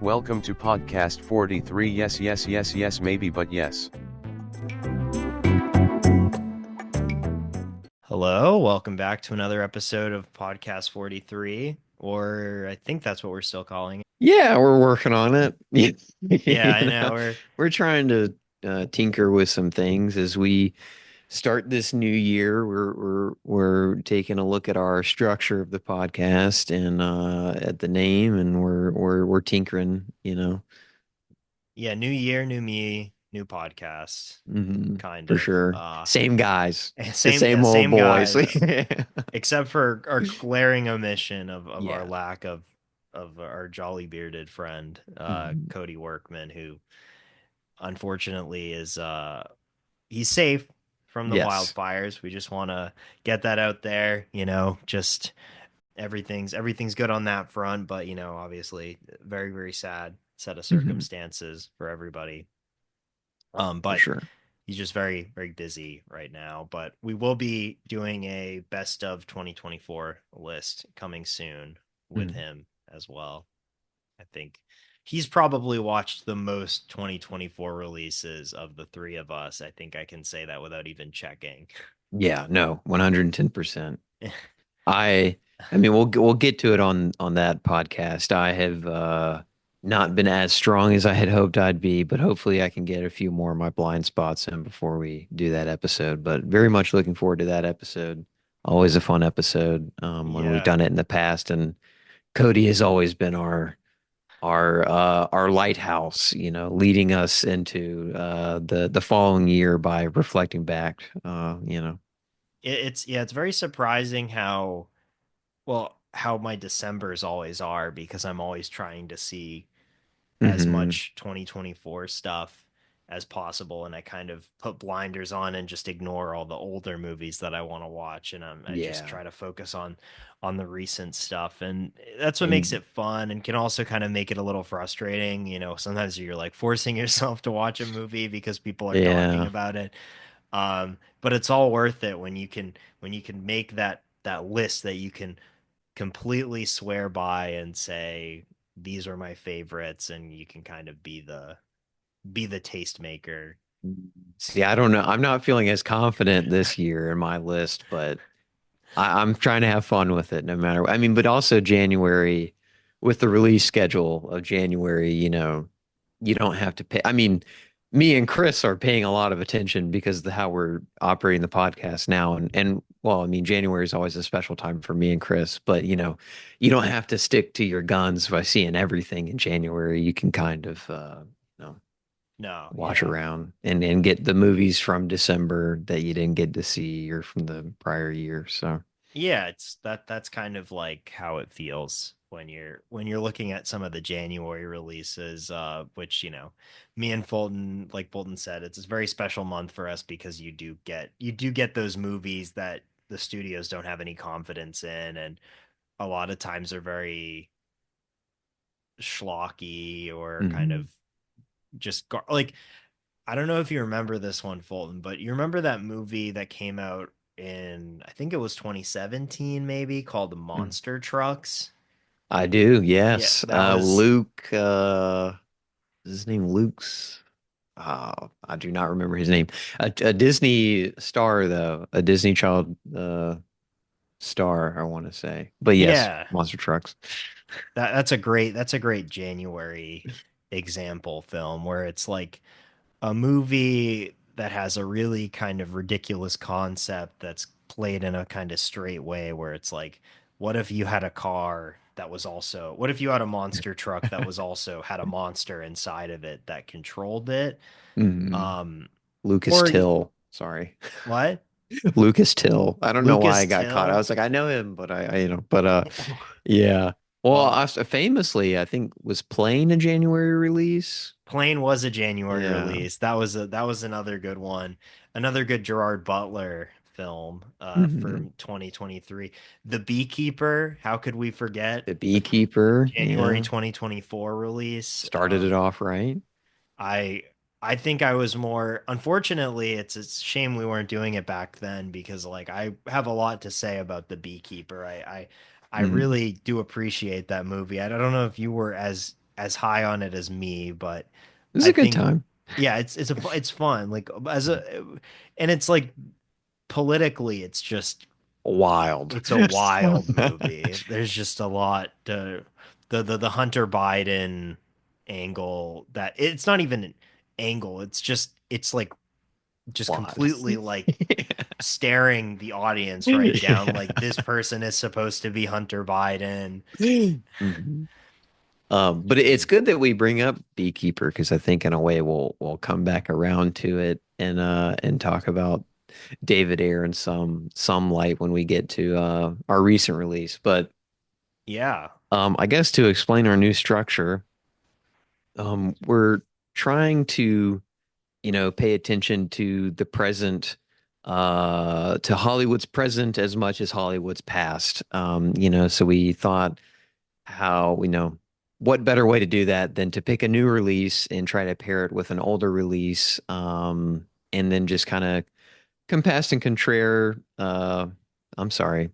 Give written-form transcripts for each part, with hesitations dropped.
Welcome to podcast 43. Yes, yes, yes, yes, maybe, but yes. Hello, welcome back to another episode of Podcast 43, or I think that's what we're still calling it. Yeah, we're working on it. Yeah, I You know. know, we're trying to tinker with some things as we start this new year. We're taking a look at our structure of the podcast and at the name, and we're tinkering. Yeah, new year, new me, new podcast, kind For of. sure. Same guys, the Same, yeah, same old same boys. guys, except for our glaring omission of our Yeah. lack of our jolly bearded friend, Mhm. Cody Workman, who unfortunately is he's safe from the Yes. wildfires. We just want to get that out there, just everything's good on that front, but obviously very very sad set of Mhm. circumstances for everybody. For But sure. he's just very very busy right now, but we will be doing a best of 2024 list coming soon with Mhm. him as well. I think he's probably watched the most 2024 releases of the three of us. I think I can say that without even checking. Yeah, no, 110%. I I mean we'll get to it on that podcast. I have not been as strong as I had hoped I'd be, but hopefully I can get a few more of my blind spots in before we do that episode. But very much looking forward to that episode. Always a fun episode when we've Yeah. done it in the past, and Cody has always been our lighthouse, leading us into the following year by. It's very surprising how my Decembers always are because I'm always trying to see as Hmm. much 2024 stuff as possible, and I kind of put blinders on and just ignore all the older movies that I want to watch, and I just Yeah. try to focus on the recent stuff, and that's what makes And it fun and can also kind of make it a little frustrating. Sometimes you're like forcing yourself to watch a movie because people are talking yeah. about it. But it's all worth it when you can make that list that you can completely swear by and say these are my favorites, and you can kind of be the tastemaker. See, I don't know. I'm not feeling as confident this year in my list, but I'm trying to have fun with it no matter. I mean, but also January with the release schedule of January, you don't have to pay. I mean, me and Chris are paying a lot of attention because of how we're operating the podcast now. And well, I mean, January is always a special time for me and Chris, but you don't have to stick to your guns by seeing everything in January. You can kind of, you know, No, watch yeah. around and get the movies from December that you didn't get to see or from the prior year. So, Yeah, that's kind of like how it feels when you're looking at some of the January releases, which me and Fulton, like Fulton said, it's a very special month for us because you do get those movies that the studios don't have any confidence in, and a lot of times are very schlocky or kind of mhm. like, I don't know if you remember this one, Fulton, but you remember that movie that came out in, I think it was 2017 maybe, called Monster Trucks? I do, Yeah, yes. that was Luke, is his name Luke's? I do not remember his name. A Disney star, though, a Disney Child star, I want to say. But yes, yeah, monster trucks. that's a great January example film where it's like a movie that has a really kind of ridiculous concept that's played in a kind of straight way where it's like, what if you had a car that was also, what if you had a monster truck that was also had a monster inside of it that controlled it? Mhm. um Lucas or Till. Sorry. what? Lucas Till. I don't know why I Lucas got caught. I Till. was like, I know him, but but yeah. Well, Well, famously, I think was Plane a January release. Plane was a January Yeah. release. That was another good one. Another good Gerard Butler film Hmm. from 2023. The Beekeeper, how could we forget? The A Beekeeper. January Yeah. 2024 release. Started it off right. I I think I was more, unfortunately, it's a shame we weren't doing it back then because like I have a lot to say about The Beekeeper. I Mm. really do appreciate that movie. I don't know if you were as high on it as me, but This is I a good think time. yeah, it's fun. Like and it's like politically, Wild. it's a wild movie. There's just a lot the Hunter Biden angle that it's not even an angle. It's like just Plot. completely like staring the audience right down. Like this person is supposed to be Hunter Biden. Mhm. But it's good that we bring up Beekeeper because I think in a way we'll come back around to it and talk about David Ayer in some light when we get to our recent release. But Yeah. I guess to explain our new structure, we're trying to pay attention to the present, to Hollywood's present as much as Hollywood's past. So we thought how, what better way to do that than to pick a new release and try to pair it with an older release, and then just kind of compare and contrare, I'm sorry,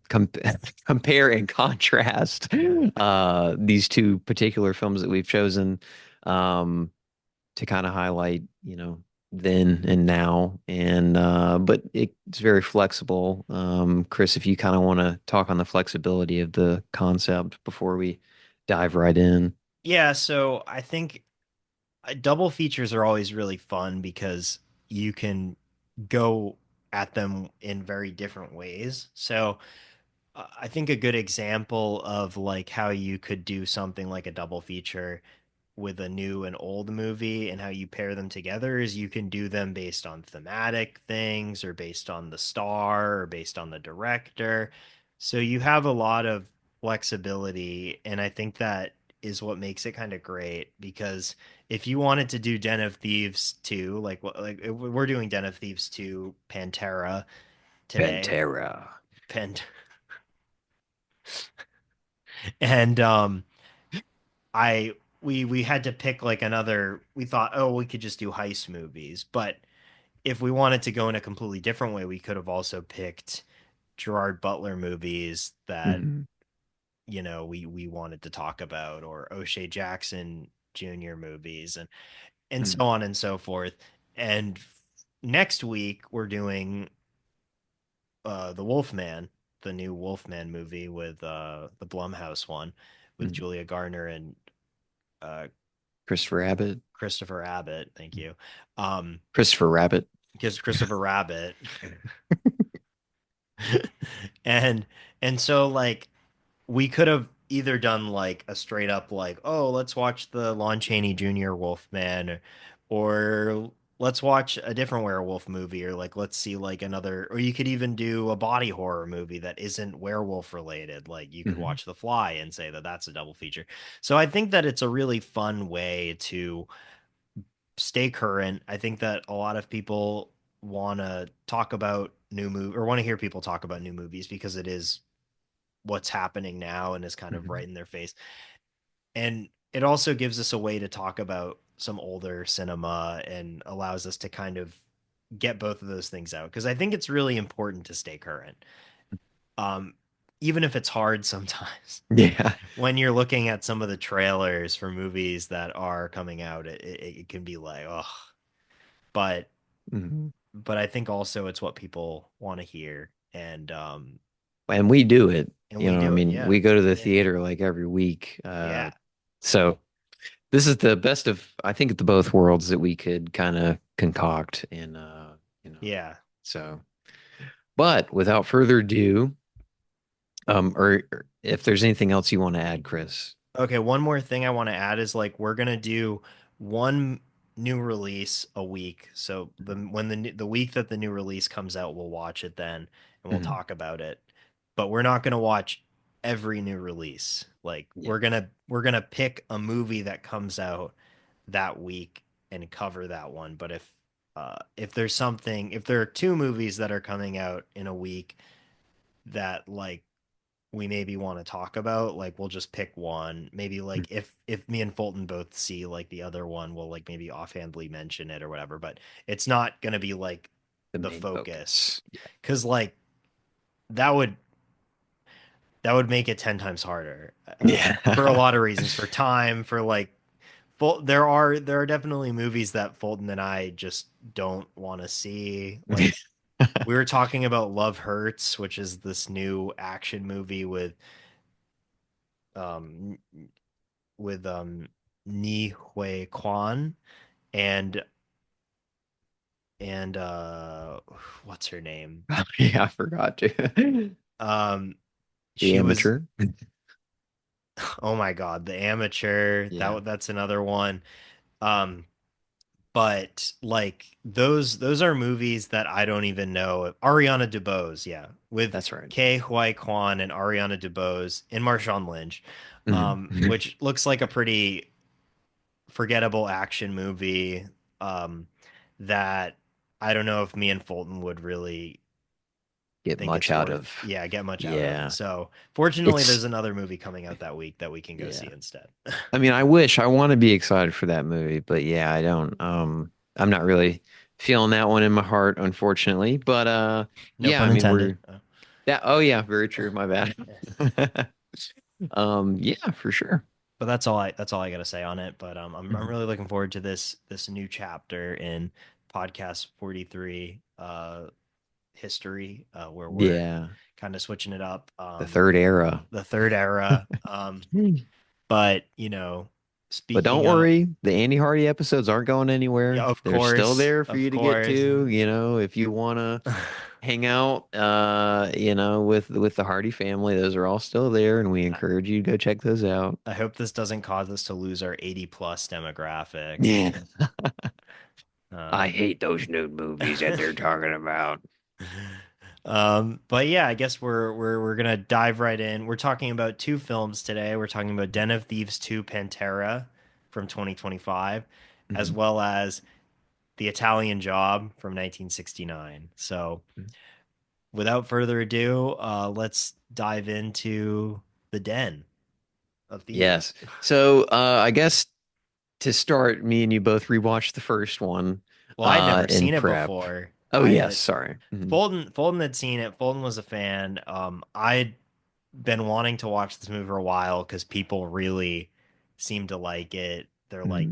compare and contrast these two particular films that we've chosen, um, to kind of highlight, then and now. And but it's very flexible. Chris, if you kind of want to talk on the flexibility of the concept before we dive right in. Yeah, so I think double features are always really fun because you can go at them in very different ways. So I think a good example of like how you could do something like a double feature with a new and old movie and how you pair them together is you can do them based on thematic things or based on the star or based on the director. So you have a lot of flexibility, and I think that is what makes it kind of great because if you wanted to do Den of Thieves 2, like we're doing Den of Thieves 2 Pantera today. Pantera. Pant and I we had to pick like another we thought, oh, we could just do heist movies, but if we wanted to go in a completely different way, we could have also picked Gerard Butler movies that, Mhm. we wanted to talk about, or O'Shea Jackson Jr. movies, and so Mhm. on and so forth. And next week we're doing the Wolfman, the new Wolfman movie with the Blumhouse one with Mhm. Julia Garner and uh, Christopher Abbott. Christopher Abbott. Thank you. Um, Christopher Rabbit. because Christopher Rabbit, and so like we could have either done like a straight up like, oh, let's watch the Lon Chaney Jr. Wolfman, or let's watch a different werewolf movie, or like let's see like another, or you could even do a body horror movie that isn't werewolf related. Like you could Mhm. watch The Fly and say that that's a double feature. So I think that it's a really fun way to stay current. I think that a lot of people want to talk about new movie or want to hear people talk about new movies because it is what's happening now and is kind of Mhm. right in their face. And it also gives us a way to talk about some older cinema and allows us to kind of get both of those things out because I think it's really important to stay current. Um, Even if it's hard sometimes Yeah. when you're looking at some of the trailers for movies that are coming out, it can be like, oh, but Mhm. I think also it's what people want to hear, And we do it. and we I do it. mean, Yeah, we go to the theater like every week. yeah, So this is the best of, I think, the both worlds that we could kind of concoct and you know. yeah. So, but without further ado, or if there's anything else you want to add, Chris. Okay, one more thing I want to add is like we're gonna do one new release a week. So the week that the new release comes out, we'll watch it then and we'll Mhm. talk about it. But we're not gonna watch every new release. Like Yeah. we're gonna pick a movie that comes out that week and cover that one. But if there's something, if there are two movies that are coming out in a week that like we maybe want to talk about, like we'll just pick one. Maybe Mhm. like if me and Fulton both see like the other one, we'll like maybe offhandedly mention it or whatever, but it's not gonna be like The the main focus. focus. Yeah. Cause like that would make it 10 times harder Yeah. for a lot of reasons, for time, for like there are definitely movies that Fulton and I just don't want to see. Like we were talking about Love Hurts, which is this new action movie um with Ni Hui Kwan and what's her name? Yeah, I forgot to. The She was Amateur. oh my God, The Amateur. Yeah, That's another one. Um but like those are movies that I don't even know. Ariana DeBose, yeah, with that's right. Kei Huy Kwan and Ariana DeBose and Marshawn Lynch, Mhm. which looks like a pretty forgettable action movie that I don't know if me and Fulton would really Get think much it's out worth, of. yeah, get much out of. Yeah, So fortunately, it's there's another movie coming out that week that we can go see yeah. instead. I mean, I want to be excited for that movie, but yeah, I don't. I'm not really feeling that one in my heart, unfortunately. But No yeah, I pun mean, intended. we're that. Oh yeah, very true. My bad. Yeah, for sure. But that's all I gotta say on it. But I'm Mhm. really looking forward to this new chapter in podcast 43 history where we're Yeah, kind of switching it up. the third era. The third era. Mm. But But don't speaking of, worry, the Andy Hardy episodes aren't going yeah, anywhere. They're still there for of you to get course. to. If you want to hang out, with the Hardy family, those are all still there, and we I, encourage you to go check those out. I hope this doesn't cause us to lose our 80 plus demographic. Yeah. I Um, hate those nude movies that they're talking about. but yeah, I guess we're gonna dive right in. We're talking about two films today. We're talking about Den of Thieves 2 Pantera from 2025, as Mhm. well as The Italian Job from 1969. So without further ado, let's dive into the Den of Thieves. Yes. So I guess to start, me and you both rewatched the first one Well, I'd never in seen it prep. before. Oh I yes, sorry. Mhm. Fulton had seen it. Fulton was a fan. I'd been wanting to watch this movie for a while because people really seem to like it. They're like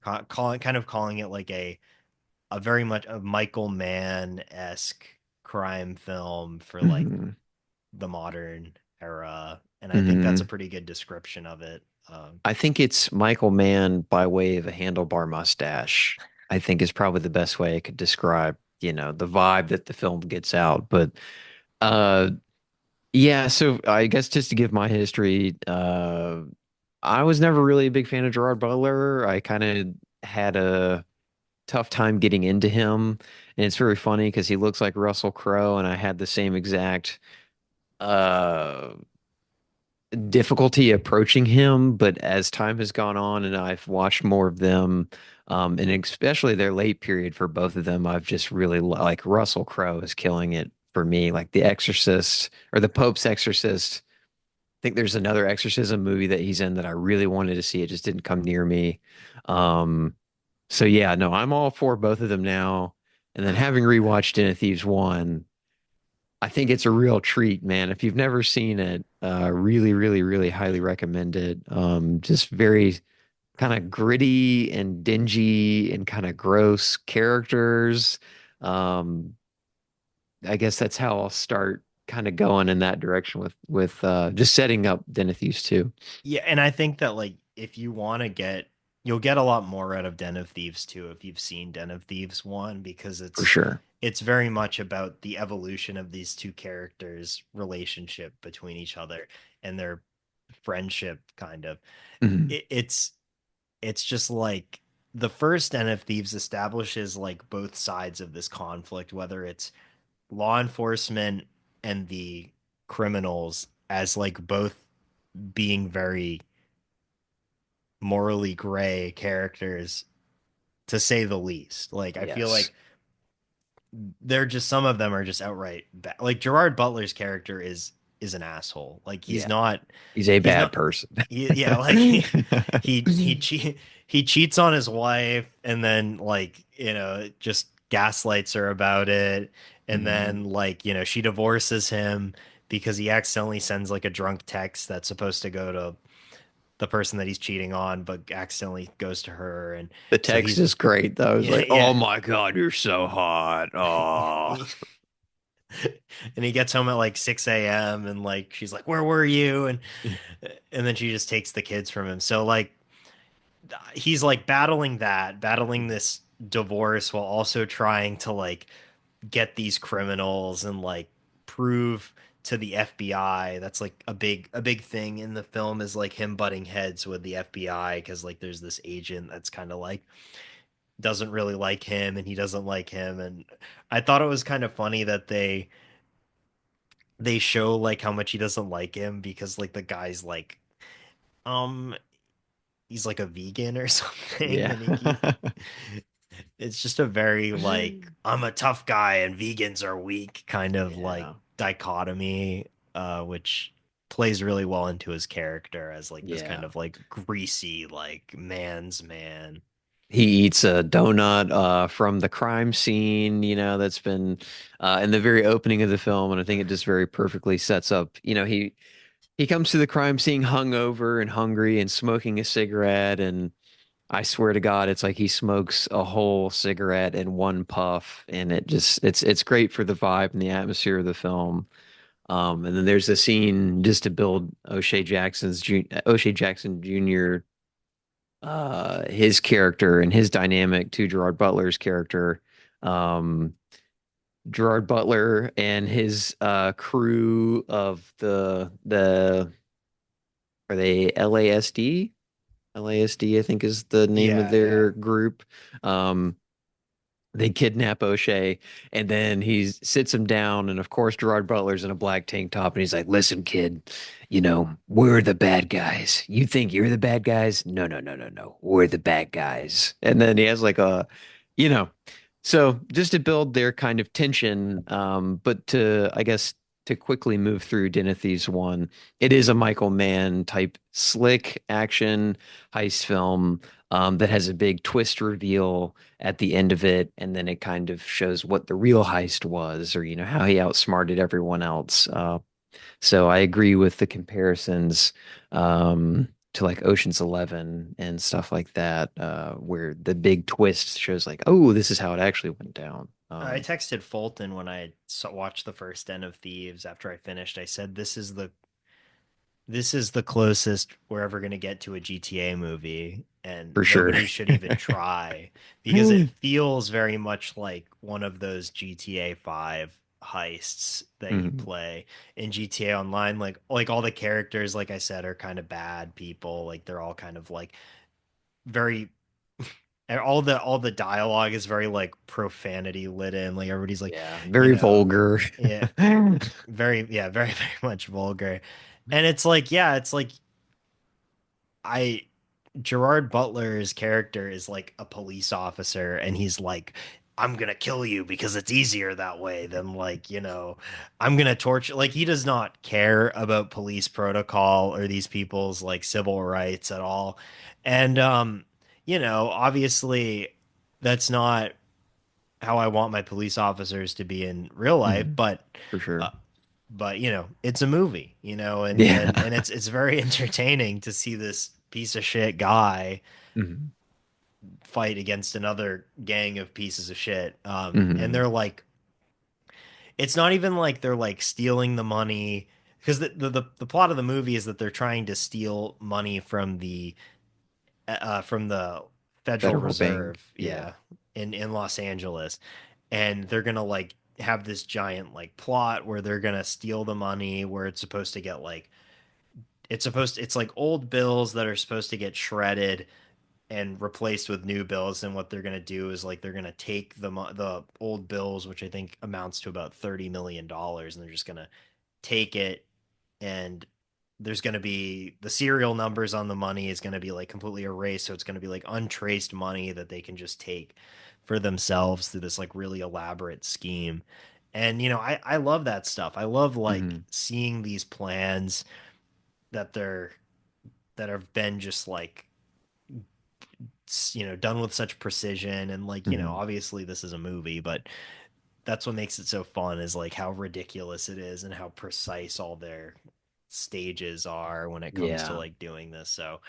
Mhm. calling it like a very much a Michael Mann-esque crime film for like Mhm. the modern era, and I think that's a Mhm. pretty good description of it. I think it's Michael Mann by way of a handlebar mustache. I think is probably the best way I could describe, the vibe that the film gets out. But uh yeah, so I guess just to give my history, I was never really a big fan of Gerard Butler. I kind of had a tough time getting into him. And it's very funny because he looks like Russell Crowe, and I had the same exact uh difficulty approaching him, but as time has gone on and I've watched more of them, and especially their late period for both of them, I've just really like Russell Crowe is killing it for me. Like The Exorcist or The Pope's Exorcist. I think there's another exorcism movie that he's in that I really wanted to see. It just didn't come near me. Um, so yeah, no, I'm all for both of them now. And then having rewatched Den of Thieves 1, I think it's a real treat, man. If you've never seen it, really, really, really highly recommend it. Just very kind of gritty and dingy and kind of gross characters. Um, I guess that's how I'll start kind of going in that direction with just setting up Den of Thieves 2. Yeah, and I think that like if you want to you'll get a lot more out of Den of Thieves too if you've seen Den of Thieves 1 because For sure. it's very much about the evolution of these two characters' relationship between each other and their friendship kind of. Mhm. It's just like the first Den of Thieves establishes like both sides of this conflict, whether it's law enforcement and the criminals as like both being very morally gray characters to say the least. Like I feel Yes. like they're just some of them are just outright bad. Like Gerard Butler's character is an asshole. Like Yeah. He's a he's bad not person. yeah, like he cheats on his wife and then like, just gaslights her about it and Mhm. then like, she divorces him because he accidentally sends like a drunk text that's supposed to go to the person that he's cheating on, but accidentally goes to her, and The so text he's is great though. It's yeah like, oh yeah. my God, you're so hot. Oh, And he gets home at like 6 a.m. and like she's like, "Where were you?" And then she just takes the kids from him. So like he's like battling this divorce while also trying to like get these criminals and like prove to the FBI. That's like a big thing in the film is like him butting heads with the FBI because like there's this agent that's kind of like doesn't really like him and he doesn't like him. And I thought it was kind of funny that they show like how much he doesn't like him because like the guy's like um he's like a vegan or something yeah. and it's just a very like I'm a tough guy and vegans are weak kind of like Yeah. dichotomy, which plays really well into his character as like this kind Yeah. of like greasy like man's man. He eats a donut from the crime scene, that's been in the very opening of the film, and I think it just very perfectly sets up, he comes to the crime scene hungover and hungry and smoking a cigarette, and I swear to God, it's like he smokes a whole cigarette in one puff, and it's great for the vibe and the atmosphere of the film. And then there's a scene just to build O'Shea Jackson Jr. His character and his dynamic to Gerard Butler's character. Um, Gerard Butler and his crew of the are they LASD? LASD, I think is the name of Yeah, yeah. their group. Um, they kidnap O'Shea, and then he sits him down, and of course Gerard Butler's in a black tank top, and he's like, "Listen, kid, we're the bad guys. You think you're the bad guys? No, no, no, no, no. We're the bad guys." And then he has like you know, so just to build their kind of tension, but to I guess to quickly move through Den of Thieves 1, it is a Michael Mann type slick action heist film that has a big twist reveal at the end of it, and then it kind of shows what the real heist was, or how he outsmarted everyone else. So I agree with the comparisons to like Ocean's 11 and stuff like that, where the big twist shows like, oh, this is how it actually went down. I texted Fulton when I watched the first Den of Thieves after I finished. I said, this is the closest we're ever going to get to a GTA movie, and For sure. nobody should even try because it feels very much like one of those GTA 5 heists that you Mhm. play in GTA Online. Like all the characters, like I said, are kind of bad people. Like they're all kind of like very and all the dialogue is very like profanity lit in. Like everybody's like, Yeah, you very know, vulgar. yeah, very yeah, very very much vulgar. And it's like, yeah, it's like I Gerard Butler's character is like a police officer and he's like I'm going to kill you because it's easier that way than like, I'm going to torture like he does not care about police protocol or these people's like civil rights at all. And obviously that's not how I want my police officers to be in real life, Mhm. but For uh, sure. it's a movie, and Yeah. and and it's very entertaining to see this piece of shit guy Mhm. fight against another gang of pieces of shit. And Mhm. they're like, it's not even like they're like stealing the money because the plot of the movie is that they're trying to steal money from the Federal Federal Bank. Reserve, Yeah. yeah, in Los Angeles, and they're gonna like have this giant like plot where they're gonna steal the money where it's supposed to get like it's like old bills that are supposed to get shredded and replaced with new bills. And what they're going to do is like they're going to take the old bills, which I think amounts to about $30 million, and they're just going to take it, and there's going to be the serial numbers on the money is going to be like completely erased, so it's going to be like untraced money that they can just take for themselves through this like really elaborate scheme. And I love that stuff. I love like Mhm. seeing these plans that have been just like done with such precision. And like Mhm. obviously this is a movie, but that's what makes it so fun is like how ridiculous it is and how precise all their stages are when it comes to Yeah. like doing this. So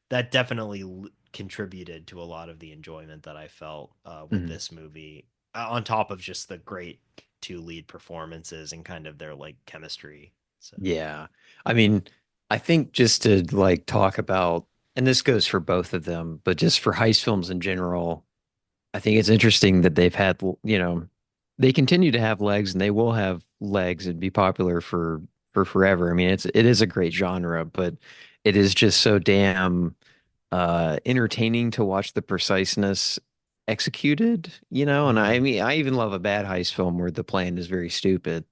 that definitely contributed to a lot of the enjoyment that I felt with Mhm. this movie, on top of just the great two lead performances and kind of their like chemistry. So Yeah. I mean, I think just to like talk about, and this goes for both of them, but just for heist films in general, I think it's interesting that they've had, they continue to have legs and they will have legs and be popular for forever. I mean, it is a great genre, but it is just so damn entertaining to watch the preciseness executed, and I mm-hmm. mean, I even love a bad heist film where the plan is very stupid,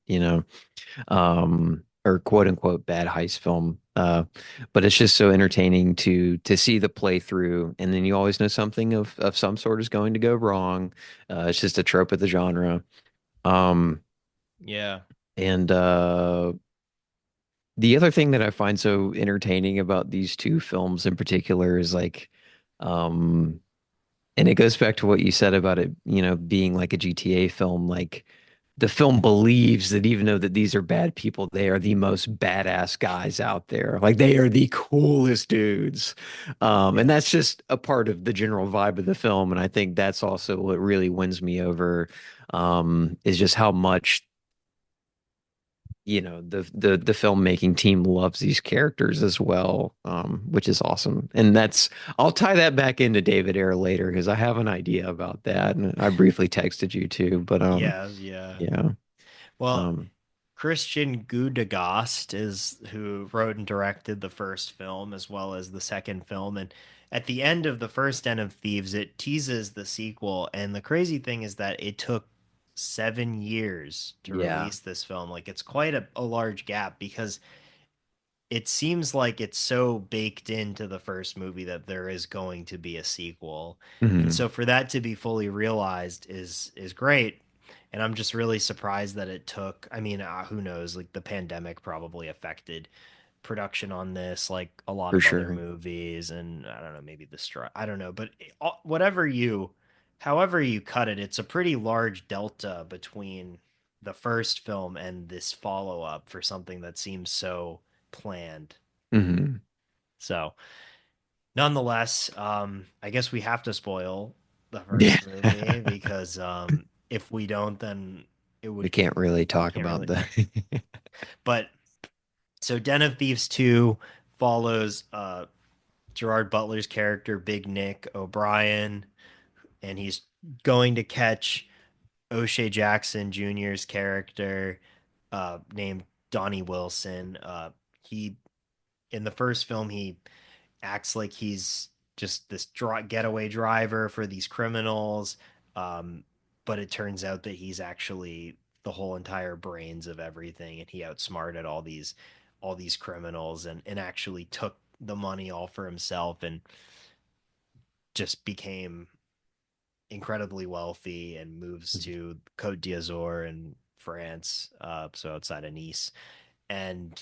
or quote unquote bad heist film. But it's just so entertaining to see the playthrough, and then you always know something of some sort is going to go wrong. It's just a trope of the genre. Um, Yeah. and The other thing that I find so entertaining about these two films in particular is like, um, and it goes back to what you said about it, being like a GTA film. Like the film believes that even though that these are bad people, they are the most badass guys out there. Like they are the coolest dudes. And Yeah. that's just a part of the general vibe of the film. And I think that's also what really wins me over, is just how much the filmmaking team loves these characters as well, which is awesome. And that's I'll tie that back into David Ayer later because I have an idea about that, and I briefly texted you too. But Yeah. Yeah. yeah, Well, um, Christian Gudegast is who wrote and directed the first film as well as the second film. And at the end of the first Den of Thieves, it teases the sequel. And the crazy thing is that it took 7 years to yeah, release this film. Like it's quite a large gap because it seems like it's so baked into the first movie that there is going to be a sequel. And mhm, so for that to be fully realized is great. And I'm just really surprised that it took, I mean, who knows, like the pandemic probably affected production on this like a lot for of other sure. movies, and I don't know, maybe the strike, I don't know, but whatever you however you cut it, it's a pretty large delta between the first film and this follow up for something that seems so planned. Hmm. So, nonetheless, I guess we have to spoil the Yeah, first movie because if we don't, then it we would can't really we talk can't about really. the. But so, Den of Thieves 2 follows Gerard Butler's character, Big Nick O'Brien, and he's going to catch O'Shea Jackson Jr.'s character, named Donnie Wilson. He In the first film, he acts like he's just this getaway driver for these criminals, um, but it turns out that he's actually the whole entire brains of everything, and he outsmarted all these criminals, and actually took the money all for himself, and just became incredibly wealthy and moves to Côte d'Azur in France, so outside of Nice, and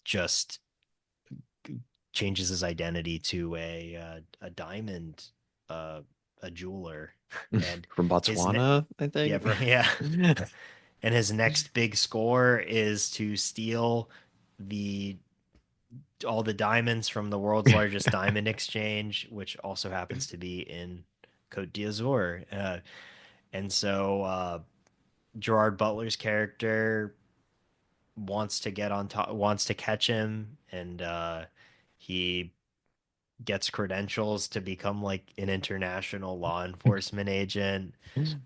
just changes his identity to a diamond, uh, a jeweler, and From his Botswana, I yeah, think. yeah, and his next big score is to steal the all the diamonds from the world's largest diamond exchange, which also happens to be in Côte d'Azur. And so Gerard Butler's character wants to catch him, and he gets credentials to become like an international law enforcement agent,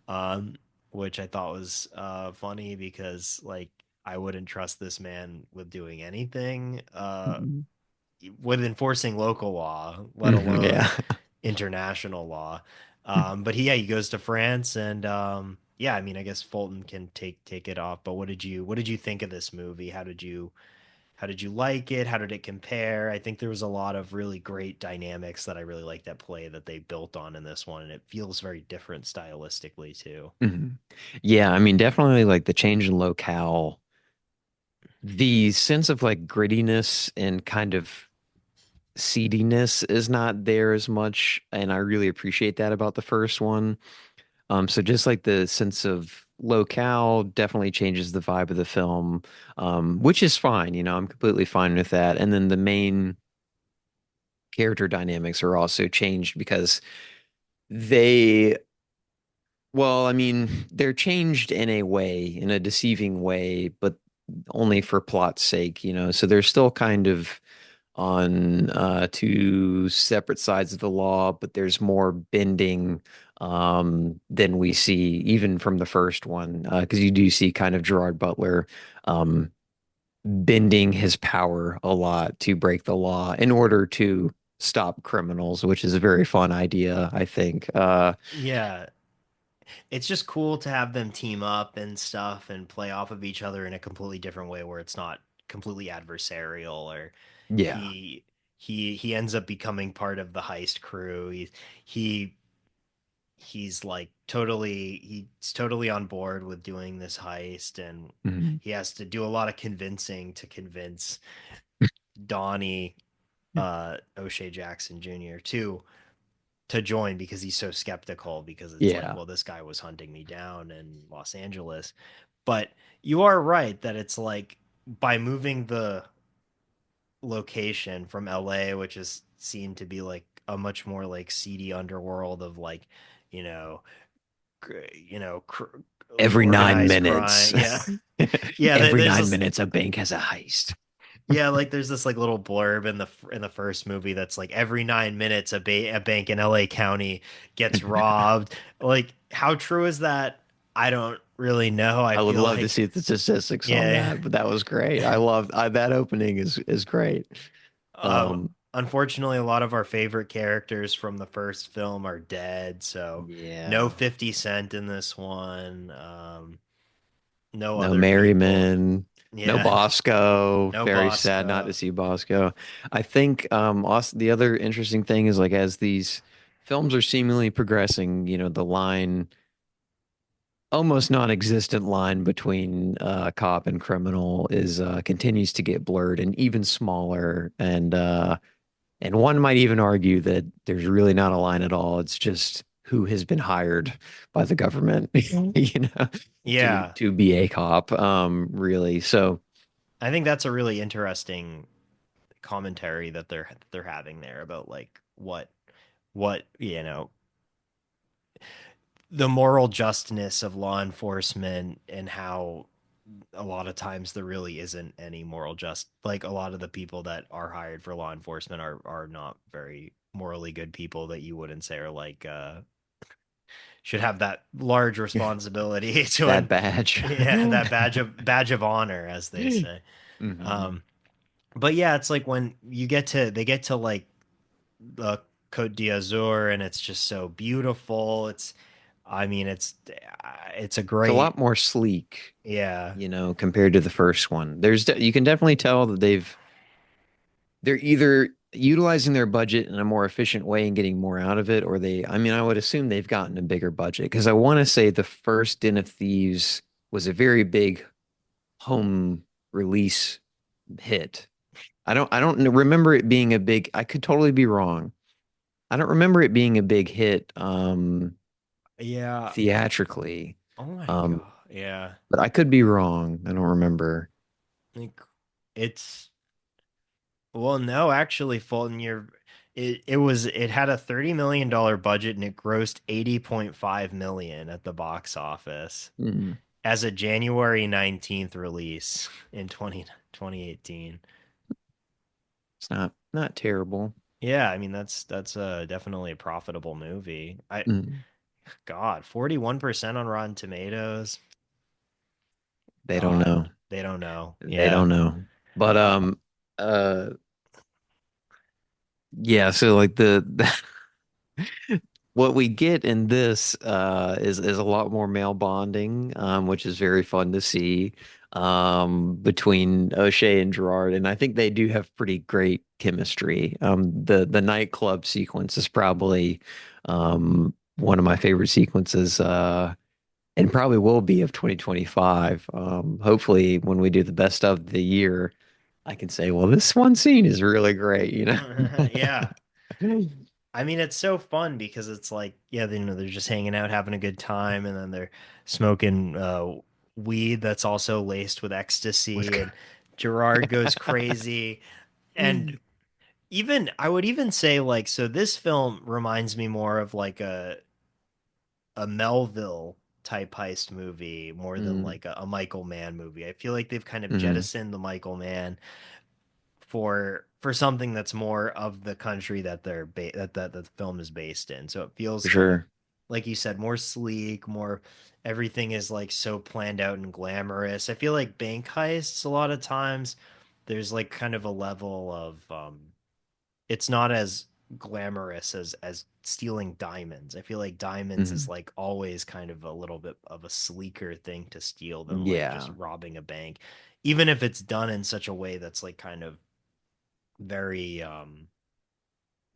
um, which I thought was funny because like I wouldn't trust this man with doing anything, with enforcing local law, let Yeah. alone international law. But he goes to France, and yeah, I mean, I guess Fulton can take it off. But what did you think of this movie? How did you like it? How did it compare? I think there was a lot of really great dynamics that I really liked at play that they built on in this one, and it feels very different stylistically too. Mhm. Yeah, I mean, definitely like the change in locale, the sense of like grittiness and kind of seediness is not there as much, and I really appreciate that about the first one. So just like the sense of locale definitely changes the vibe of the film, which is fine. I'm completely fine with that. And then the main character dynamics are also changed because they, well, I mean, they're changed in a way, in a deceiving way, but only for plot's sake. So they're still kind of on two separate sides of the law, but there's more bending than we see even from the first one, because you do see kind of Gerard Butler um, bending his power a lot to break the law in order to stop criminals, which is a very fun idea, I think. Yeah, it's just cool to have them team up and stuff and play off of each other in a completely different way where it's not completely adversarial or Yeah. he he ends up becoming part of the heist crew. He he's like he's totally on board with doing this heist and Mhm. he has to do a lot of convincing to convince Donnie O'Shea Jackson Jr. to join because he's so skeptical because it's like, Yeah. well, this guy was hunting me down in Los Angeles. But you are right that it's like by moving the location from LA, which is seen to be like a much more like seedy underworld of like, you know, like Every nine organized crime. minutes. Yeah. Yeah, Every there's nine this minutes, a bank has a heist. yeah, like there's this like little blurb in the first movie that's like every 9 minutes a bank in LA County gets robbed. Like how true is that? I don't really know. I I would feel love to like see the statistics on yeah. that, but that was great. I love that opening is great. Um Um, Unfortunately a lot of our favorite characters from the first film are dead, so no yeah. 50 Cent in this one. No No other people. Merriman, no Yeah, Bosco. no Very sad not to Bosco. see Bosco. I think also the other interesting thing is like as these films are seemingly progressing, the line almost non-existent line between cop and criminal is continues to get blurred and even smaller and one might even argue that there's really not a line at all. It's just who has been hired by the government, to Yeah. be a cop, really. So I think that's a really interesting commentary that they're having there about like what the moral justness of law enforcement and how a lot of times there really isn't any moral just like a lot of the people that are hired for law enforcement are not very morally good people that you wouldn't say are like should have that large responsibility to that badge. yeah, that badge of honor as they say. Hmm. um but yeah, it's like when they get to like the Côte d'Azur and it's just so beautiful. I mean, it's a It's a great, lot more sleek, yeah, compared to the first one. You can definitely tell that they're either utilizing their budget in a more efficient way and getting more out of it, or I mean, I would assume they've gotten a bigger budget because I want to say the first Den of Thieves was a very big home release hit. I don't remember it being a big, I could totally be wrong. I don't remember it being a big hit yeah. theatrically. Oh my Um, God, yeah. but I could be wrong. I don't remember. Like it's well, no, actually, Fulton, it had a $30 million budget and it grossed 80.5 million at the box office Mm, as a January 19th release in 2018. it's not terrible. Yeah, I mean that's definitely a profitable movie. Mm, God, 41% on Rotten Tomatoes. they don't God, know. they don't know. They Yeah. don't know. But Uh, uh yeah, so like what we get in this is a lot more male bonding, which is very fun to see between O'Shea and Gerard, and I think they do have pretty great chemistry. The nightclub sequence is probably one of my favorite sequences, and probably will be of 2025. Hopefully, when we do the best of the year, I can say, well, this one scene is really great. yeah. I mean, it's so fun because it's like, yeah, they're just hanging out, having a good time, and then they're smoking weed that's also laced with With ecstasy, and Gerard goes crazy. And even I would even say like, so this film reminds me more of like a Melville type heist movie more than mm, like a Michael Mann movie. I feel like they've kind of mm, jettisoned the Michael Mann for something that's more of the country that that the film is based in. So it feels for kind of sure. like you said, more sleek, more everything is like so planned out and glamorous. I feel like bank heists a lot of times there's like kind of a level of it's not as glamorous as stealing diamonds. I feel like diamonds is Mm, like always kind of a little bit of a sleeker thing to steal than like just yeah. robbing a bank. Even if it's done in such a way that's like kind of very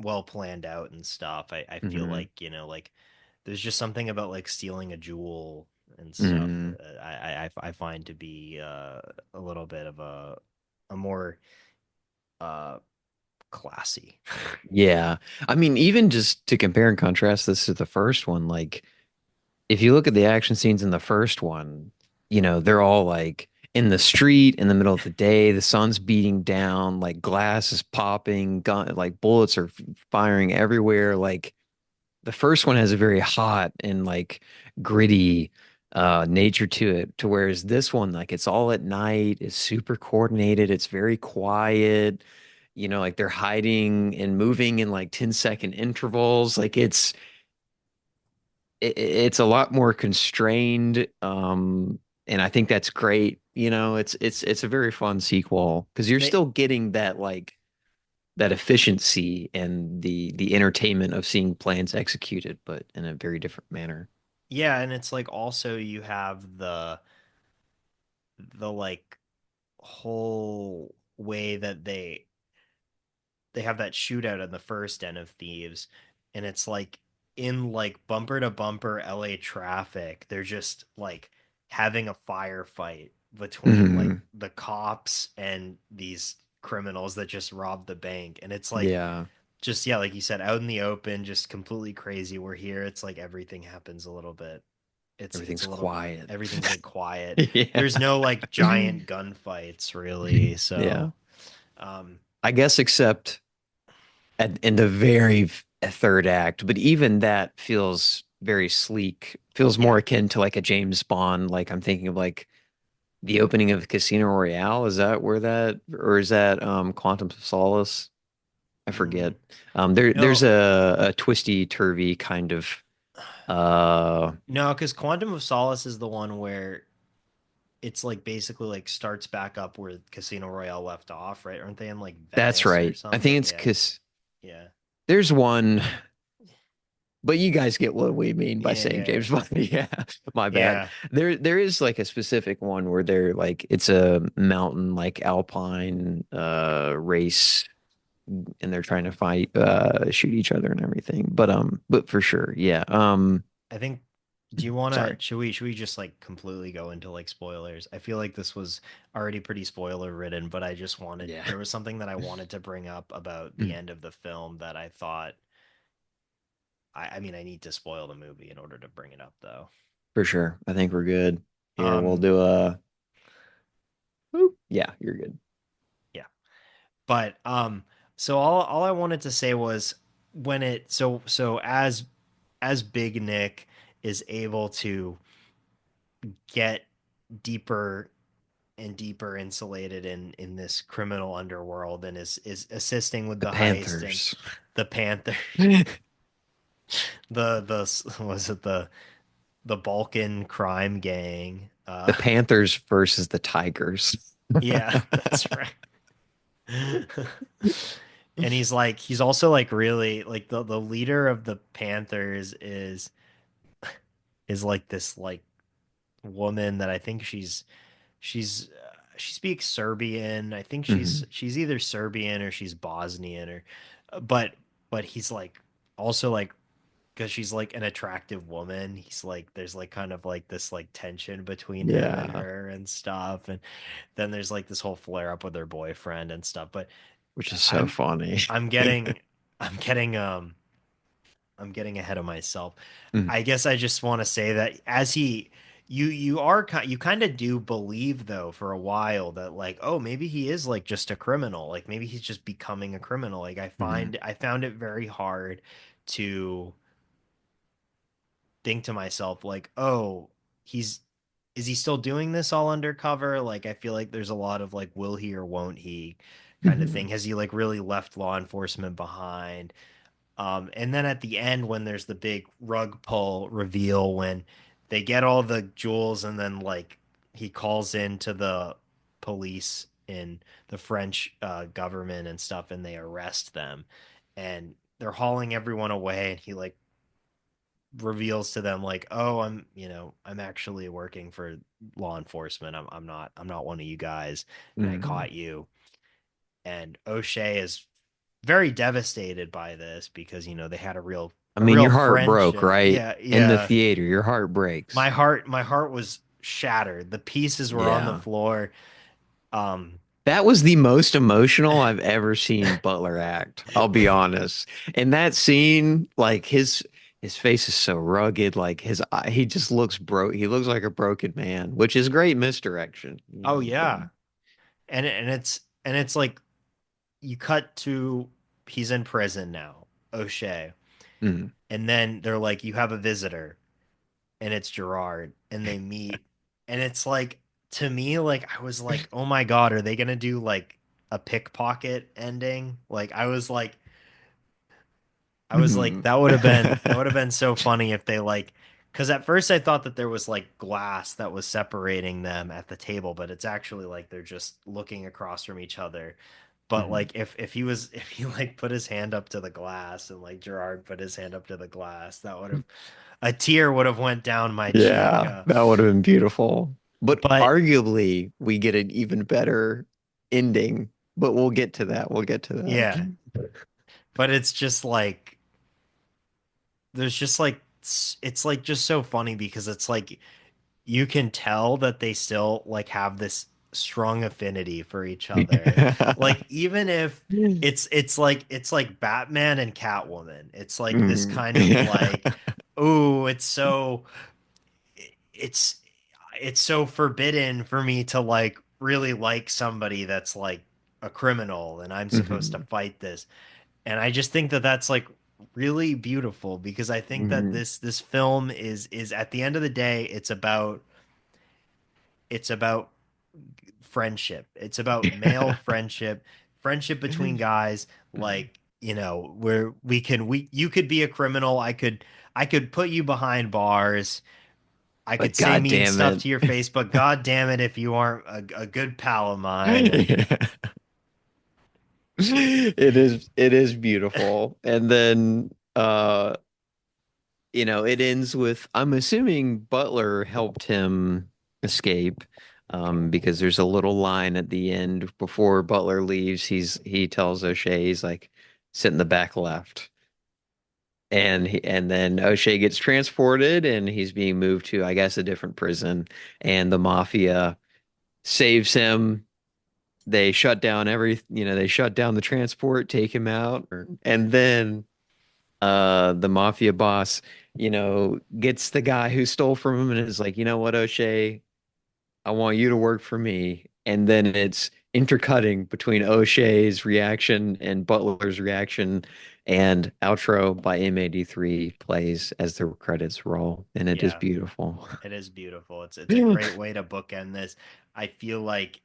well planned out and stuff. I feel Mm, like, like there's just something about like stealing a jewel and stuff mm. I find to be a little bit of a more uh classy. Yeah. I mean, even just to compare and contrast this to the first one, like if you look at the action scenes in the first one, they're all like in the street in the middle of the day, the sun's beating down, like glass is popping, like bullets are firing everywhere. Like the first one has a very hot and like gritty nature to it, to whereas this one, like it's all at night, it's super coordinated, it's very quiet. Like they're hiding and moving in like 10-second intervals. Like it's a lot more constrained, and I think that's great. It's a very fun sequel because you're They still getting that like that efficiency and the entertainment of seeing plans executed, but in a very different manner. Yeah, and it's like also you have the like whole way that they have that shootout in the first Den of Thieves, and it's like in like bumper to bumper LA traffic. They're just like having a firefight between like Hmm. the cops and these criminals that just robbed the bank. And it's like Yeah, just yeah, like you said, out in the open, just completely crazy. We're here, it's like everything happens a little bit. It's everything's a little quiet. everything's like quiet. Yeah. There's no like giant gunfights really. Yeah. So um I guess except in the very third act, but even that feels very sleek, feels more yeah. akin to like a James Bond. Like I'm thinking of like the opening of Casino Royale. Is that where that, or is that Quantum of Solace? I Mm, forget. There's no, a twisty turvy kind of uh no, because Quantum of Solace is the one where it's like basically like starts back up where Casino Royale left off, right? Aren't they in like that's Venice or right. I think something? it's Yeah, because yeah, there's one, but you guys get what we mean by yeah, saying yeah, James Bond. Yeah, my bad. yeah. There is like a specific one where they're like it's a mountain like alpine race, and they're trying to fight shoot each other and everything. But for sure, yeah. I think. Do you want to? Sorry. Should we just like completely go into like spoilers? I feel like this was already pretty spoiler ridden, but I just wanted Yeah. there was something that I wanted to bring up about the Mm, end of the film that I thought. I mean, I need to spoil the movie in order to bring it up, though. for sure. I think we're good. Here, we'll Um, do a yeah, you're good. yeah. But so all I wanted to say was when it so as Big Nick is able to get deeper and deeper insulated in this criminal underworld and is assisting with The the heist and Panthers. the Panther the was it the Balkan crime gang The Panthers versus the Tigers. yeah that's right. And he's also like really like the leader of the Panthers is like this like woman that I think she speaks Serbian. I think Mhm. she's either Serbian or she's Bosnian or but he's like also like because she's like an attractive woman. He's like there's like kind of like this like tension between him and Yeah, her and stuff. And then there's like this whole flare up with her boyfriend and stuff. But which is so I'm funny. I'm getting I'm getting I'm getting ahead of myself. Mhm. I guess I just want to say that as he you are you kind of do believe though for a while that like, oh, maybe he is like just a criminal. Like maybe he's just becoming a criminal. Like Mhm. I found it very hard to think to myself like, oh, he's is he still doing this all undercover? Like I feel like there's a lot of like will he or won't he kind of thing. Mhm. Has he like really left law enforcement behind? And then at the end, when there's the big rug pull reveal, when they get all the jewels, and then like he calls in to the police in the French government and stuff, and they arrest them, and they're hauling everyone away, and he like reveals to them like, "Oh, I'm actually working for law enforcement. I'm not one of you guys, and I Mhm. caught you." And O'Shea is very devastated by this because they had I a mean, real your heart broke, friendship. right? Yeah, In the yeah. theater, your heart breaks. My heart was shattered. The pieces were on the Yeah. floor. Um That was the most emotional I've ever seen Butler act. I'll be honest. In that scene, like his face is so rugged, like he just looks broke. He looks like a broken man, which is great misdirection, oh but yeah. And it's like you cut to he's in prison now, O'Shea. mm, And then they're like, you have a visitor, and it's Gerard, and they meet, and it's like to me, like I was like, oh my God, are they gonna do like a pickpocket ending? Like I was like, mhm. that would have been so funny if they like, because at first I thought that there was like glass that was separating them at the table, but it's actually like they're just looking across from each other. But Mhm. like if he like put his hand up to the glass and like Gerard put his hand up to the glass, that would have a tear would have went down my cheek. Yeah, that would have been beautiful. But But arguably, we get an even better ending. But we'll get to that. We'll get to yeah, that. but it's just like there's just like it's like just so funny because it's like you can tell that they still like have this strong affinity for each other. Like even if it's like Batman and Catwoman. It's like this Mm. kind of like, oh, it's it's so forbidden for me to like really like somebody that's like a criminal and I'm supposed to Mhm. fight this. And I just think that that's like really beautiful because I think that Mhm. this film is at the end of the day it's about friendship. It's about male friendship, friendship between guys. Like where we you could be a criminal. I could put you behind bars. I could But say God mean damn stuff it. to your face, but God damn it, if you aren't a good pal of mine. It is beautiful. And then it ends with I'm assuming Butler helped him escape. Because there's a little line at the end before Butler leaves. He tells O'Shea, he's like, sit in the back left. And then O'Shea gets transported and he's being moved to, I guess, a different prison. And the mafia saves him. They shut down the transport, take him out, and then the mafia boss, gets the guy who stole from him and is like, you know what, O'Shea, I want you to work for me. And then it's intercutting between O'Shea's reaction and Butler's reaction, and outro by M83 plays as the credits roll, and it is Yeah, beautiful. it is beautiful. It's a great way to bookend this. I feel like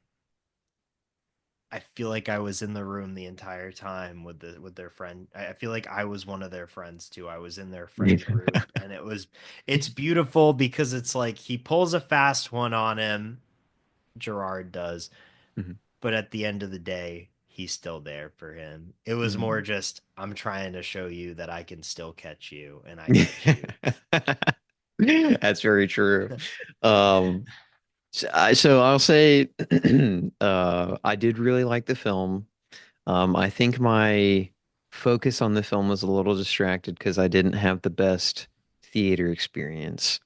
I feel like I was in the room the entire time with with their friend. I feel like I was one of their friends too. I was in their friend group, and it's beautiful because it's like he pulls a fast one on him, Gerard does, Mhm. but at the end of the day, he's still there for him. It was more Mhm. just I'm trying to show you that I can still catch you, and I catch you. That's very true. Um, so I'll say, I did really like the film. I think my focus on the film was a little distracted because I didn't have the best theater experience.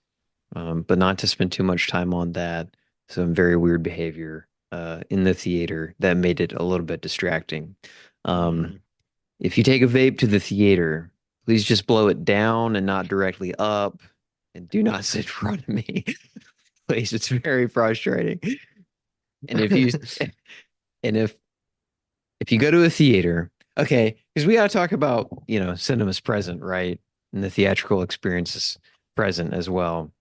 But not to spend too much time on that. Some very weird behavior in the theater that made it a little bit distracting. Um, Mm, if you take a vape to the theater, Please just blow it down and not directly up. And do not sit in front of me. Please, it's very frustrating. And if you and if you go to a theater, okay, because we got to talk about, cinema's present, right? And the theatrical experience is present as well.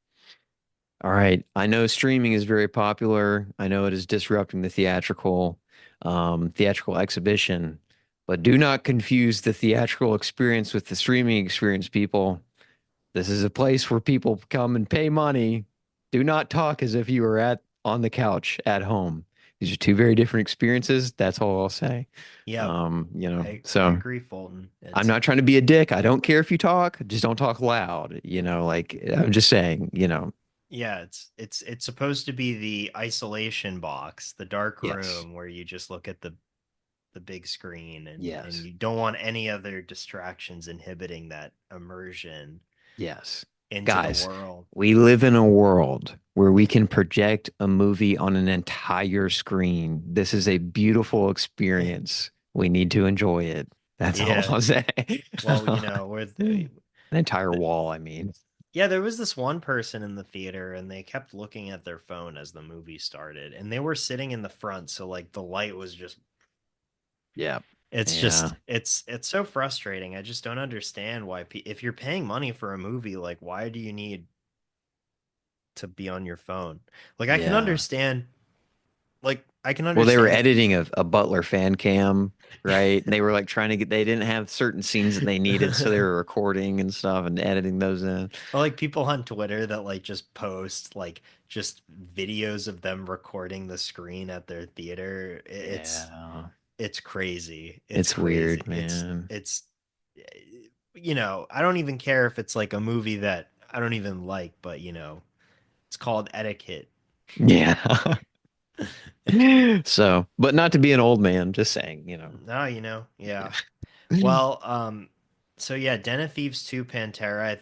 All right. I know streaming is very popular. I know it is disrupting the theatrical exhibition, but do not confuse the theatrical experience with the streaming experience, people. This is a place where people come and pay money. Do not talk as if you were at on the couch at home. These are two very different experiences. That's all I'll say. Yep, I So agree, Fulton. I'm It's not trying to be a dick. I don't care if you talk, just don't talk loud. Like I'm just saying. Yeah, it's supposed to be the isolation box, the dark Yes. room where you just look at the big screen, and Yes. you don't want any other distractions inhibiting that immersion Yes. into the Guys, world. we live in a world where we can project a movie on an entire screen. This is a beautiful experience. We need to enjoy it. That's all Yeah. I'll say. Well, An entire wall, I mean. yeah, there was this one person in the theater and they kept looking at their phone as the movie started, and they were sitting in the front, so like the light was just Yeah. it's Yeah. just it's so frustrating. I just don't understand why if you're paying money for a movie, like why do you need to be on your phone? Like Yeah. I can Well, they were understand if editing a Butler fan cam, right? And they were like trying to they didn't have certain scenes that they needed, so they were recording and stuff and editing those in. or like people on Twitter that like just post like just videos of them recording the screen at their theater. Yeah. It's crazy. It's It's crazy. weird, man. It's I don't even care if it's like a movie that I don't even like, but it's called etiquette. Yeah. So, but not to be an old man, just saying. No, yeah. Yeah. Well, so yeah, Den of Thieves 2 Pantera, I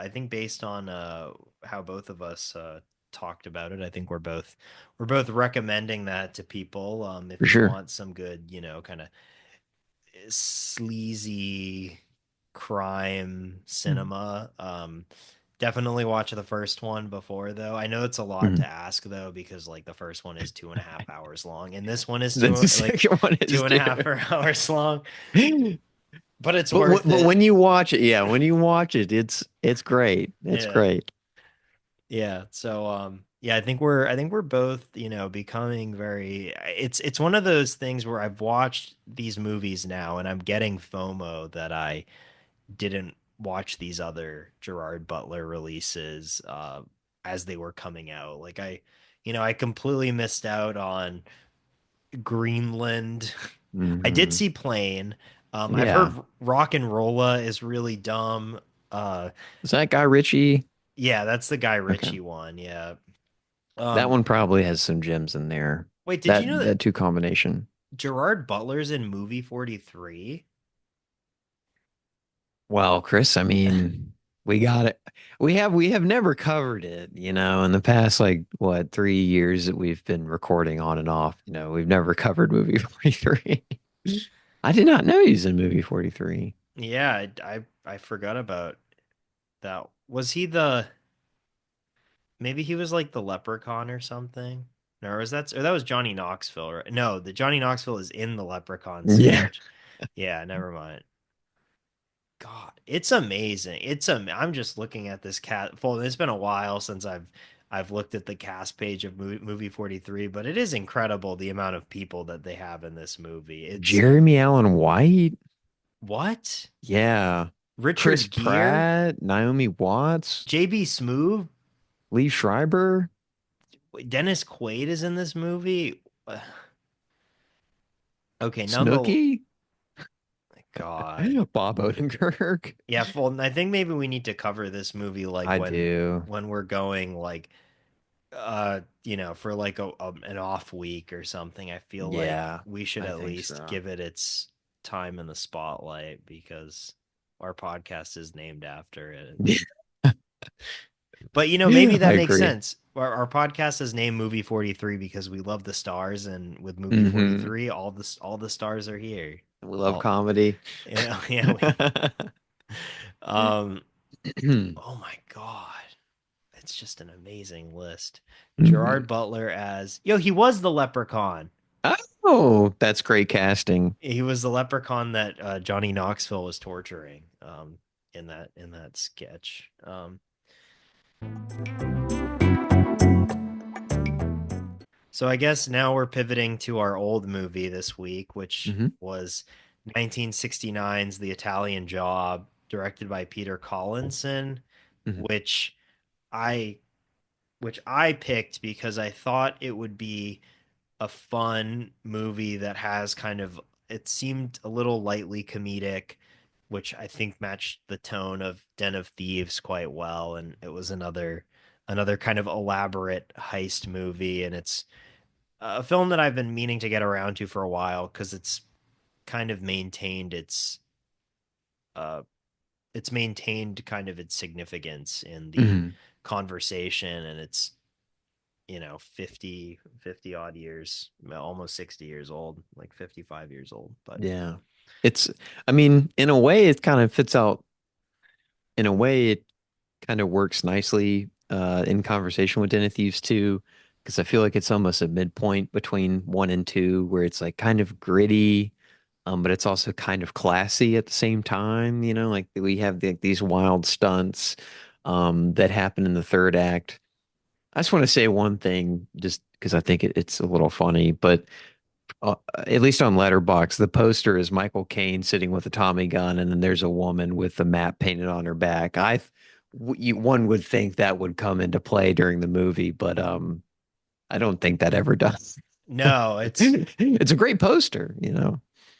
think based on how both of us talked about it, I think we're both recommending that to people For if you sure. want some good, kind of sleazy crime cinema. Definitely watch the first one before though. I know it's a lot to Mhm. ask though because like the first one is 2.5 hours long, and this one is Then two the like second one two is and a too. half hours long, but it's But worth but it. when you watch it, yeah, when you watch it, it's great. It's Yeah. great. Yeah. So yeah, I think we're both, becoming very it's one of those things where I've watched these movies now and I'm getting FOMO that I didn't watch these other Gerard Butler releases as they were coming out. Like I completely missed out on Greenland. I did Hmm. see Plane. I've heard Yeah. Rock and Rolla is really dumb. Uh Is that Guy Ritchie? yeah, that's the Guy Okay. Ritchie one. Yeah. That Um one probably has some gems in there. Wait, did you That know that that two combination. Gerard Butler's in movie 43? Well, Chris, I mean, we got it. We have never covered it, in the past like what 3 years that we've been recording on and off. We've never covered movie 43. I did not know he's in movie 43. Yeah, I forgot about that. Was he the maybe he was like the leprechaun or something? No, or that was Johnny Knoxville, right? No, the Johnny Knoxville is in the leprechaun Yeah. sandwich. Yeah, never mind. God, it's amazing. I'm just looking at this cat. Well, it's been a while since I've looked at the cast page of movie 43, but it is incredible the amount of people that they have in this movie. It's Jeremy Allen White. what? Yeah. Chris Richard Gere, Pratt, Naomi Watts, JB Smoove, Lee Schreiber, Dennis Quaid is in this movie. Okay, Snooki, God. Bob Odenkirk. Yeah, Fulton, I think maybe we need to cover this movie like I when do. when we're going like for like an off week or something. I feel like Yeah, we should I at think least so. give it its time in the spotlight because our podcast is named after it. But maybe I that makes agree. sense. Our podcast is named Movie 43 because we love the stars, and with Movie Hmm. 43, all the stars are here. We love All comedy. yeah, yeah. Um, Mhm. oh my God. It's just an amazing list. Gerard Butler as, yo, he was the leprechaun. Oh, that's great casting. He was the leprechaun that Johnny Knoxville was torturing in that sketch. So I guess now we're pivoting to our old movie this week, which Hmm. was 1969's The Italian Job, directed by Peter Collinson, Hmm. which I which I picked because I thought it would be a fun movie that has kind of, it seemed a little lightly comedic, which I think matched the tone of Den of Thieves quite well, and it was another kind of elaborate heist movie, and it's a film that I've been meaning to get around to for a while because kind of maintained uh it's maintained kind of its significance in the Hmm. conversation, and it's 50 odd years, almost 60 years old, like 55 years old. But Yeah. It's, I mean, in a way, it kind of fits out. In a way, it kind of works nicely in conversation with Den of Thieves 2, because I feel like it's almost a midpoint between one and two, where it's like kind of gritty, but it's also kind of classy at the same time. Like we have these wild stunts that happen in the third act. I just want to say one thing, just because I think it's a little funny, but at least on Letterbox, the poster is Michael Caine sitting with a Tommy gun, and then there's a woman with the map painted on her back. One would think that would come into play during the movie, but I don't think that ever does. no, it's It's a great poster.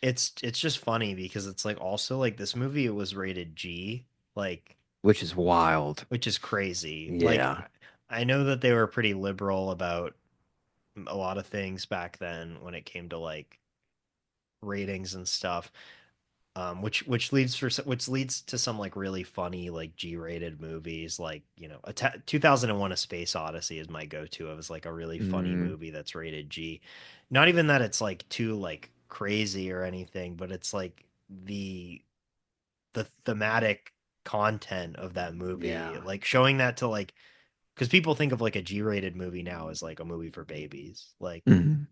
it's just funny because it's like also like this movie, it was rated G, like, Which is wild. which is crazy. Like Yeah, I know that they were pretty liberal about a lot of things back then when it came to like ratings and stuff. Which leads to some like really funny like G-rated movies, like 2001: A Space Odyssey is my go-to. It was like a really funny mm, movie that's rated G. Not even that it's like too like crazy or anything, but it's like the thematic content of that movie, yeah. like showing that to like, because people think of like a G-rated movie now as like a movie for babies, like, Mhm.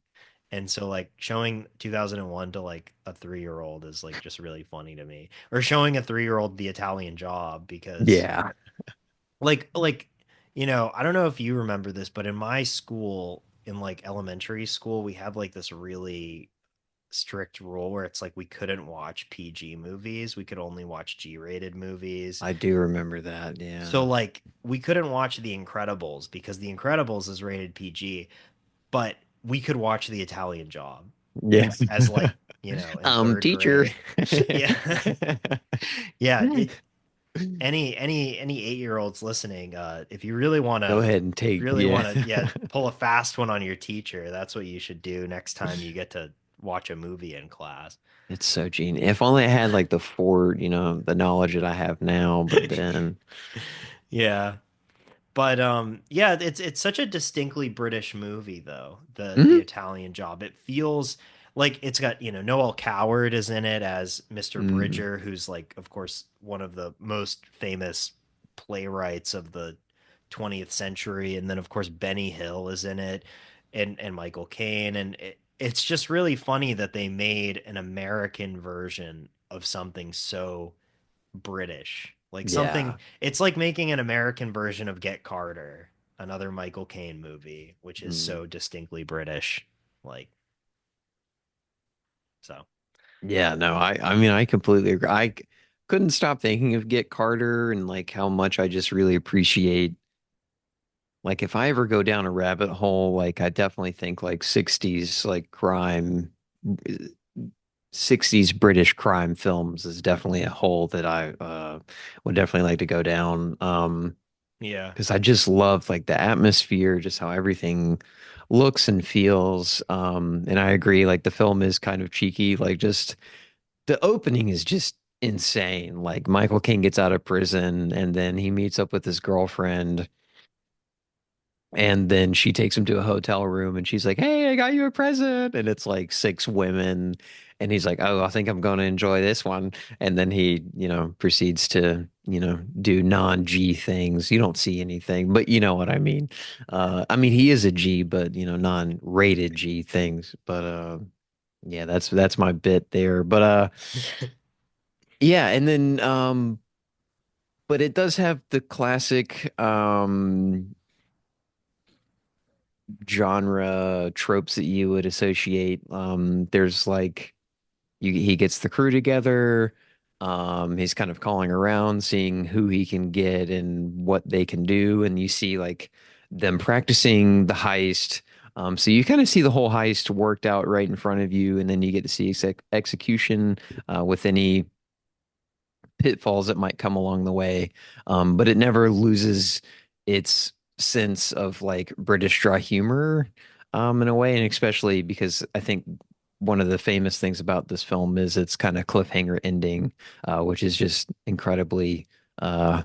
and so like showing 2001 to like a 3-year old is like just really funny to me. Or showing a 3-year old The Italian Job because Yeah. like I don't know if you remember this, but in my school, in like elementary school, we had like this really strict rule where it's like we couldn't watch PG movies. We could only watch G-rated movies. I do remember that. So Yeah. like we couldn't watch The Incredibles because The Incredibles is rated PG, but we could watch The Italian Job Yeah. as like, in third Teacher. grade. Yeah. Yeah. Any 8-year olds listening, if you really want Go to, ahead and if you take, really yeah. want to, yeah, pull a fast one on your teacher, that's what you should do next time you get to watch a movie in class. It's so genius. If only I had like the knowledge that I have now, but then. Yeah. But yeah, it's such a distinctly British movie though, the Mhm. Italian Job. It feels like it's got, Noel Coward is in it as Mr. Mhm. Bridger, who's like of course one of the most famous playwrights of the 20th century, and then of course Benny Hill is in it, and Michael Caine, and it's just really funny that they made an American version of something so British. Like something, Yeah. it's like making an American version of Get Carter, another Michael Caine movie, which is Mm. so distinctly British. Like, so. Yeah, no, I mean I completely agree. Couldn't stop thinking of Get Carter and like how much I just really appreciate, like if I ever go down a rabbit hole, like I definitely think like 60s like crime, 60s British crime films is definitely a hole that I would definitely like to go down. Yeah. Because I just love like the atmosphere, just how everything looks and feels. And I agree, like the film is kind of cheeky, like just the opening is just insane. Like Michael King gets out of prison and then he meets up with his girlfriend. And then she takes him to a hotel room and she's like, "Hey, I got you a present." And it's like six women. and he's like, "Oh, I think I'm going to enjoy this one." And then he, proceeds to, do non-G things. You don't see anything, but you know what I mean. I mean, he is a G, but non-rated G things. But yeah, that's my bit there. But yeah, and then but it does have the classic genre tropes that you would associate. There's like he gets the crew together. He's kind of calling around, seeing who he can get and what they can do, and you see like them practicing the heist. So you kind of see the whole heist worked out right in front of you, and then you get to see execution with any pitfalls that might come along the way. But it never loses its sense of like British dry humor, in a way, and especially because I think one of the famous things about this film is its kind of cliffhanger ending, which is just incredibly uh,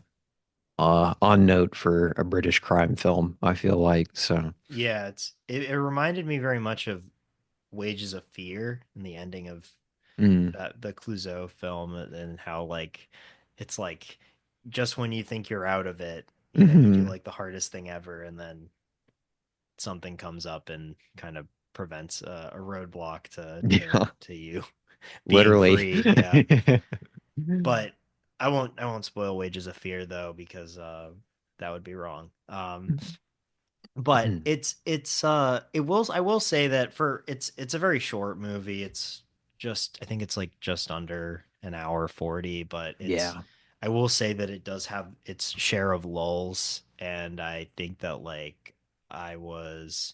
on note for a British crime film, I feel like. So, Yeah, it reminded me very much of Wages of Fear and the ending of mm, that the Clouseau film, and how like it's like just when you think you're out of it, you do mhm. like the hardest thing ever, and then something comes up and kind of prevents a roadblock Yeah, to you being literally. free. Yeah, but I won't spoil Wages of Fear though, because that would be wrong. But I will say that for it's a very short movie. It's just I think it's like just under an hour 40, but it's Yeah. I will say that it does have its share of lulls, and I think that like I was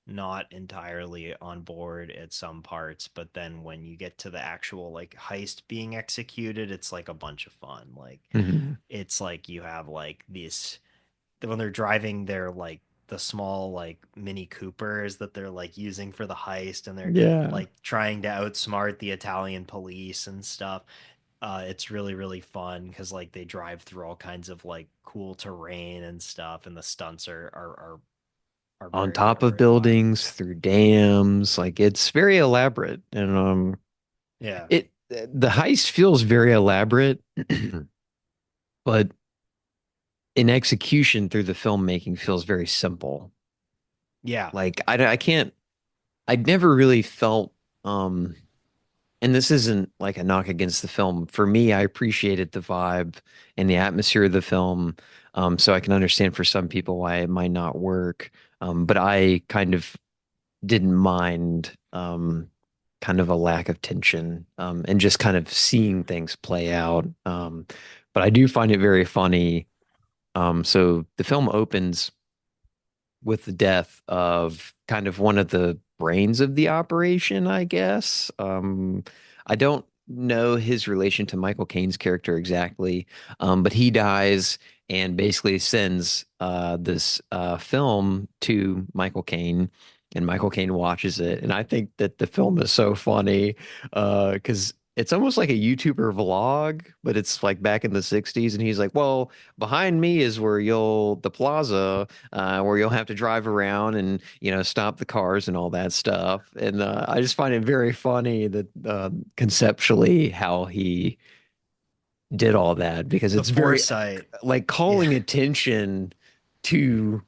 not entirely on board at some parts, but then when you get to the actual like heist being executed, it's like a bunch of fun. Like Mhm. it's like you have like these when they're driving their like the small like Mini Coopers that they're like using for the heist, and they're Yeah. like trying to outsmart the Italian police and stuff. It's really really fun because like they drive through all kinds of like cool terrain and stuff, and the stunts are On very top of very wild. buildings, through dams, like it's very elaborate. And Yeah, it the heist feels very elaborate, but in execution through the filmmaking feels very simple. yeah, Like I can't I never really felt and this isn't like a knock against the film. For me, I appreciated the vibe and the atmosphere of the film. So I can understand for some people why it might not work. But I kind of didn't mind kind of a lack of tension, and just kind of seeing things play out. But I do find it very funny. So the film opens with the death of kind of one of the brains of the operation, I guess. I don't know his relation to Michael Caine's character exactly, but he dies and basically sends this film to Michael Caine, and Michael Caine watches it. And I think that the film is so funny because it's almost like a YouTuber vlog, but it's like back in the 60s. And he's like, well, behind me is where the plaza where you'll have to drive around and stop the cars and all that stuff. And I just find it very funny that conceptually how he did all that because the it's very foresight. like Yeah, calling attention to.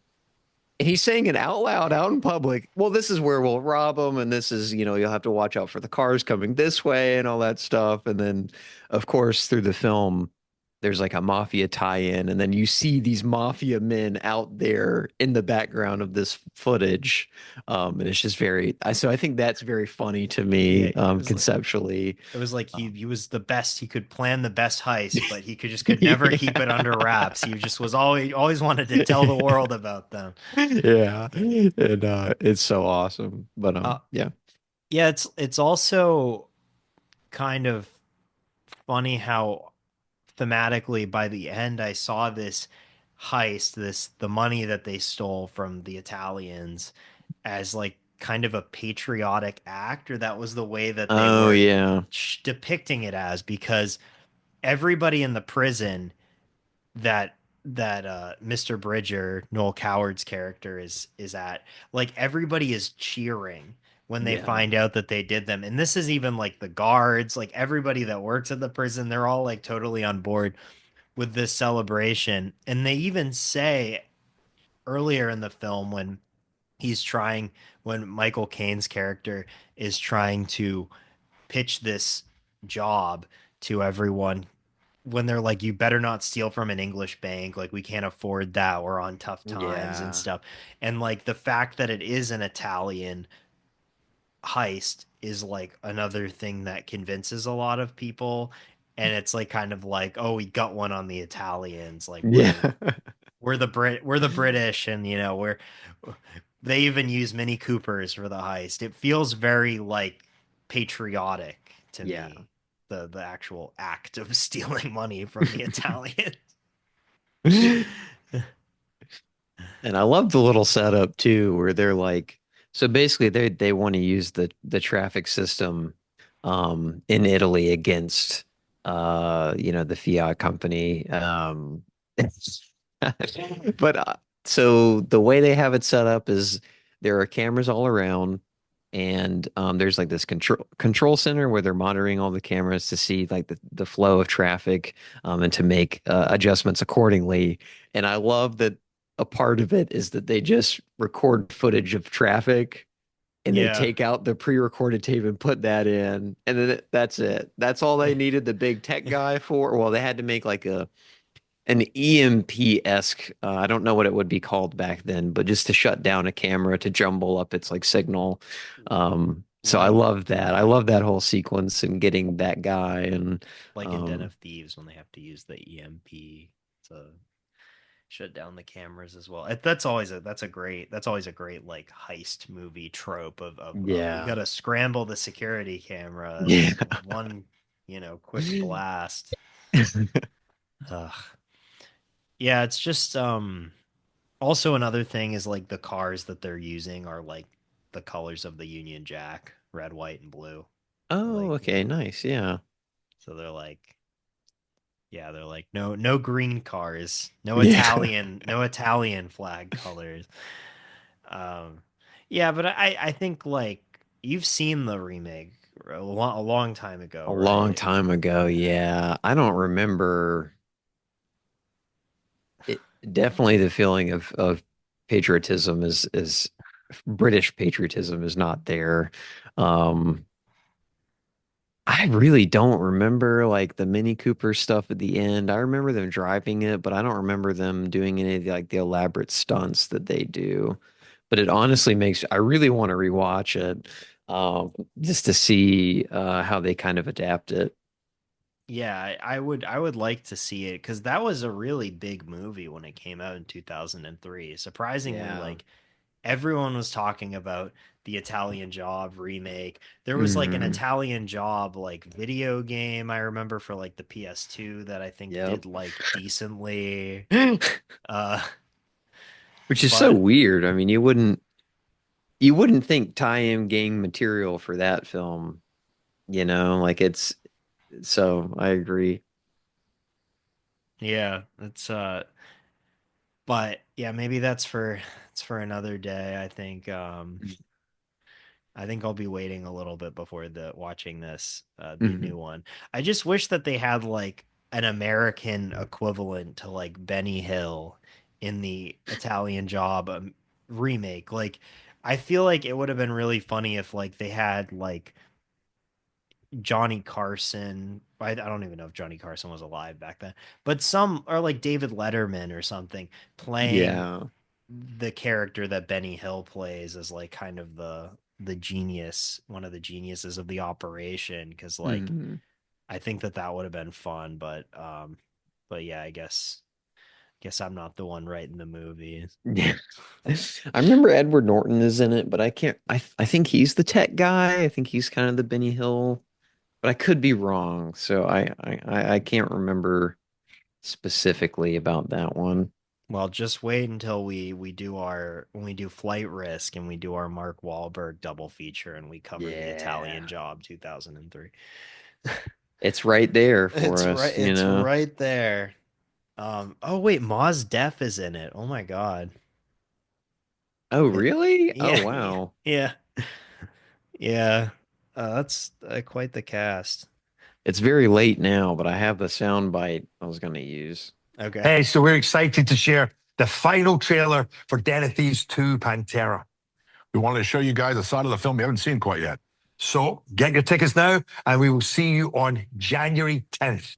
And he's saying it out loud out in public. Well, this is where we'll rob them, and this is, you'll have to watch out for the cars coming this way and all that stuff. And then, of course, through the film, there's like a mafia tie-in, and then you see these mafia men out there in the background of this footage, and it's just so I think that's very funny to yeah. me, It was like conceptually. he was the best. He could plan the best heist, but he could never keep it under wraps. He just was always wanted to tell the Yeah. world about them. Yeah. And it's so awesome. But Uh, yeah. yeah, it's also kind of funny how thematically by the end I saw this heist, this the money that they stole from the Italians, as like kind of a patriotic act, or that was the way that they Oh were yeah. depicting it as, because everybody in the prison that Mr. Bridger, Noel Coward's character is at, like everybody is cheering when they Yeah. find out that they did them. And this is even like the guards, like everybody that works at the prison, they're all like totally on board with this celebration. And they even say earlier in the film he's trying, when Michael Caine's character is trying to pitch this job to everyone, when they're like, you better not steal from an English bank. Like, we can't afford that. We're on tough times and Yeah. stuff. And like the fact that it is an Italian heist is like another thing that convinces a lot of people. And it's like kind of like, oh, we got one on the Italians. Like Yeah. we're the British, and we're they even use Mini Coopers for the heist. It feels very like patriotic to Yeah. me, the actual act of stealing money from the Italians. And I love the little setup too, where they're like, so basically they want to use the traffic system in Italy against the Fiat company. But so the way they have it set up is there are cameras all around, and there's like this control center where they're monitoring all the cameras to see like the flow of traffic, and to make adjustments accordingly. And I love that a part of it is that they just record footage of traffic and they Yeah. take out the pre-recorded tape and put that in, and then that's it. That's all they needed the big tech guy for. Well, they had to make like an EMP-esque, I don't know what it would be called back then, but just to shut down a camera to jumble up its like signal. So I Right. love that. I love that whole sequence and getting that guy and Like in Den um of Thieves when they have to use the EMP to shut down the cameras as well. That's always a great like heist movie trope of we yeah. gotta scramble the security cameras Yeah. in one, quick blast. Ugh. Yeah, it's just also another thing is like the cars that they're using are like the colors of the Union Jack, red, white, and blue. Oh, Like, okay, nice. Yeah. so they're like, yeah, they're like, no green cars, Yeah. No Italian flag colors. Um, yeah, but I think like you've seen the remake a long time ago, A long right? time ago, yeah. I don't remember it. Definitely the feeling of patriotism is British patriotism is not there. Um, I really don't remember like the Mini Cooper stuff at the end. I remember them driving it, but I don't remember them doing any of the elaborate stunts that they do. But it honestly makes I really want to rewatch it, just to see how they kind of adapt it. Yeah, I would like to see it because that was a really big movie when it came out in 2003. Surprisingly, Yeah. like everyone was talking about the Italian Job remake. There was like an Hmm. Italian Job like video game I remember for like the PS2 that I think Yep. did like decently. Uh Which is so but weird. I mean, you wouldn't think tie-in gang material for that film, like it's so I agree. yeah, it's but yeah, maybe it's for another day. I think I'll be waiting a little bit before the watching this the new Mhm. one. I just wish that they had like an American equivalent to like Benny Hill in the Italian Job remake. Like I feel like it would have been really funny if like they had like Johnny Carson. I don't even know if Johnny Carson was alive back then, but some or like David Letterman or something playing Yeah. the character that Benny Hill plays as like kind of the genius, one of the geniuses of the operation. Because like Mhm. I think that that would have been fun, but yeah, guess I'm not the one writing the movies. Yeah. I remember Edward Norton is in it, but I can't I think he's the tech guy. I think he's kind of the Benny Hill, but I could be wrong. So I can't remember specifically about that one. Well, just wait until we do our when we do Flight Risk and we do our Mark Wahlberg double feature and we cover the Yeah. Italian Job 2003. It's right there for us. It's right there. Oh wait, Maz Def is in it. Oh my God. Oh, really? Oh, Yeah, yeah, wow. yeah. Yeah, that's quite the cast. It's very late now, but I have the sound bite I was going to use. Okay. Hey, so we're excited to share the final trailer for Den of Thieves 2 Pantera. We wanted to show you guys a side of the film we haven't seen quite yet. So get your tickets now, and we will see you on January 10th.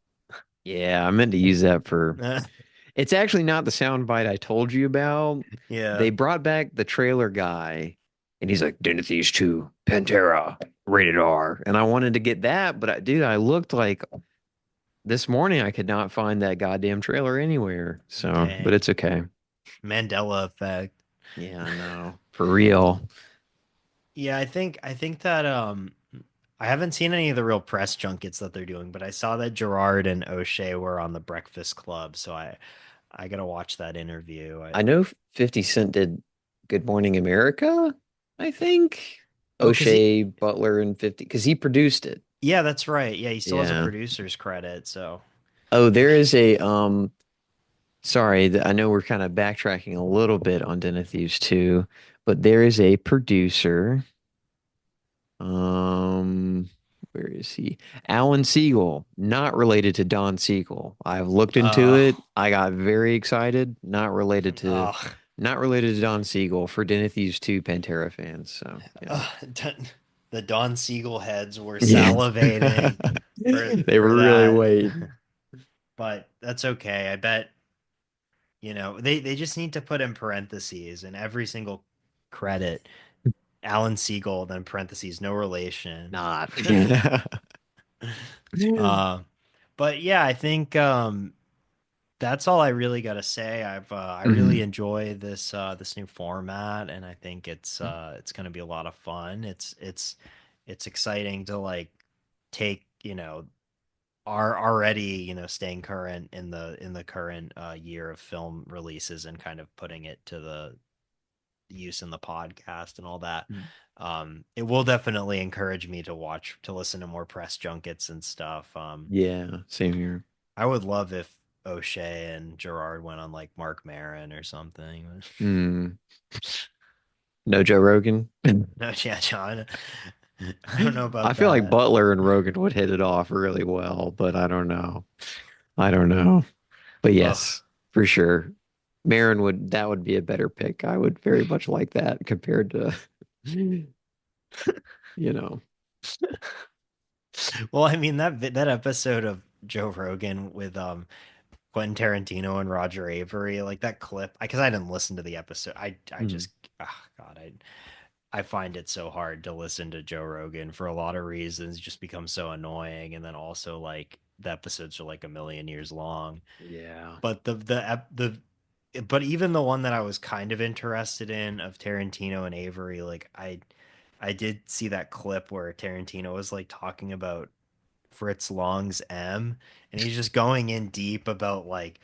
Yeah, I meant to use that for. It's actually not the sound bite I told you about. Yeah. They brought back the trailer guy, and he's like, Den of Thieves 2, Pantera, rated R. And I wanted to get that, but dude, I looked like this morning I could not find that goddamn trailer anywhere. So, but Dang. it's okay. Mandela effect. Yeah, I know. For real. Yeah, I think that I haven't seen any of the real press junkets that they're doing, but I saw that Gerard and O'Shea were on the Breakfast Club, so I gotta watch that interview. I know 50 Cent did Good Morning America, I think. Oh, cause he, O'Shea, Butler, and 50, because he produced it. yeah, that's right. Yeah, he still has a Yeah. producer's credit, so Oh, there is a sorry, I know we're kind of backtracking a little bit on Den of Thieves 2, but there is a producer. Um, where is he? Alan Siegel, not related to Don Siegel. I've looked into uh it. I got very excited. uh, Not related to Don Siegel for Den of Thieves 2 Pantera fans. So yeah. uh the Don Siegel heads were Yeah. salivating They for were really that. waiting. But that's okay. I bet, they just need to put in parentheses in every single credit Alan Siegel, then parentheses, no relation. Not. uh, but yeah, I think that's all I really got to say. I really Mhm. enjoy this new format, and I think it's going to be a lot of fun. It's exciting to like take are already staying current in the current year of film releases and kind of putting it to the use in the podcast and all that. It will definitely encourage me to listen to more press junkets and stuff. Yeah, same here. I would love if O'Shea and Gerard went on like Mark Maron or something. Mm. No Joe Rogan. No, yeah, John. I don't know I about feel like that. Butler and Rogan would hit it off really well, but I don't know. I don't know. But Ugh. yes, for sure. Marin would that would be a better pick. I would very much like that compared to you know. Well, I mean that episode of Joe Rogan with Quentin Tarantino and Roger Avery, like that clip, because I didn't listen to the episode. I Mm. just, oh God, I find it so hard to listen to Joe Rogan for a lot of reasons. It just becomes so annoying, and then also like the episodes are like a million years long. Yeah. But but even the one that I was kind of interested in of Tarantino and Avery, like I did see that clip where Tarantino was like talking about Fritz Lang's M, and he's just going in deep about like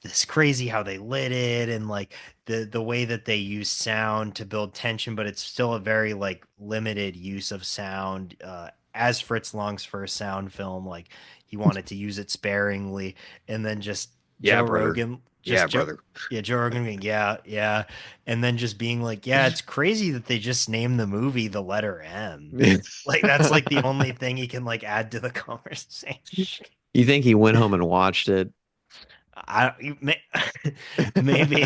this crazy how they lit it and like the way that they use sound to build tension, but it's still a very like limited use of sound. As Fritz Lang's first sound film, like he wanted to use it sparingly, and then just Yeah, Joe brother. Rogan, Yeah, just Joe, brother. yeah, Joe Rogan being yeah, yeah, and then just being like, yeah, it's crazy that they just named the movie the letter M. Like that's like the only thing he can like add to the conversation. You think he went home and watched it? Maybe.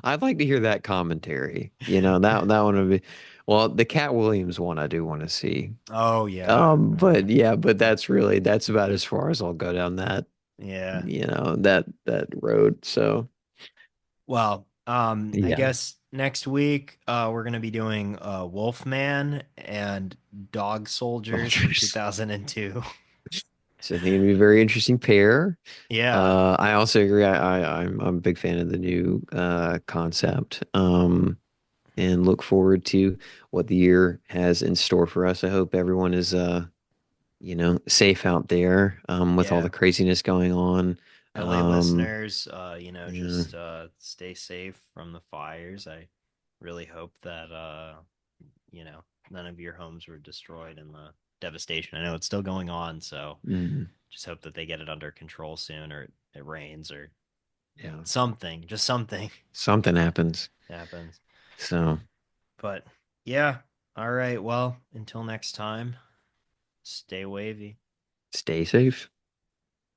I'd like to hear that commentary. You know, that one would be well, the Cat Williams one I do want to see. Oh yeah. But yeah, but that's about as far as I'll go down that, Yeah. that road. So Well, I yeah. guess next week we're gonna be doing Wolfman and Dog Soldiers from Soldiers. 2002. So I think it'd be a very interesting pair. Yeah. I also agree. I'm a big fan of the new concept. And look forward to what the year has in store for us. I hope everyone is safe out there with all the Yeah. craziness going on. LA Um, listeners, yeah, just stay safe from the fires. I really hope that none of your homes were destroyed in the devastation. I know it's still going on, so mm, just hope that they get it under control soon, or it rains, or yeah, something, just something something happens. happens. So But yeah, All right. Well, until next time, stay wavy. Stay safe.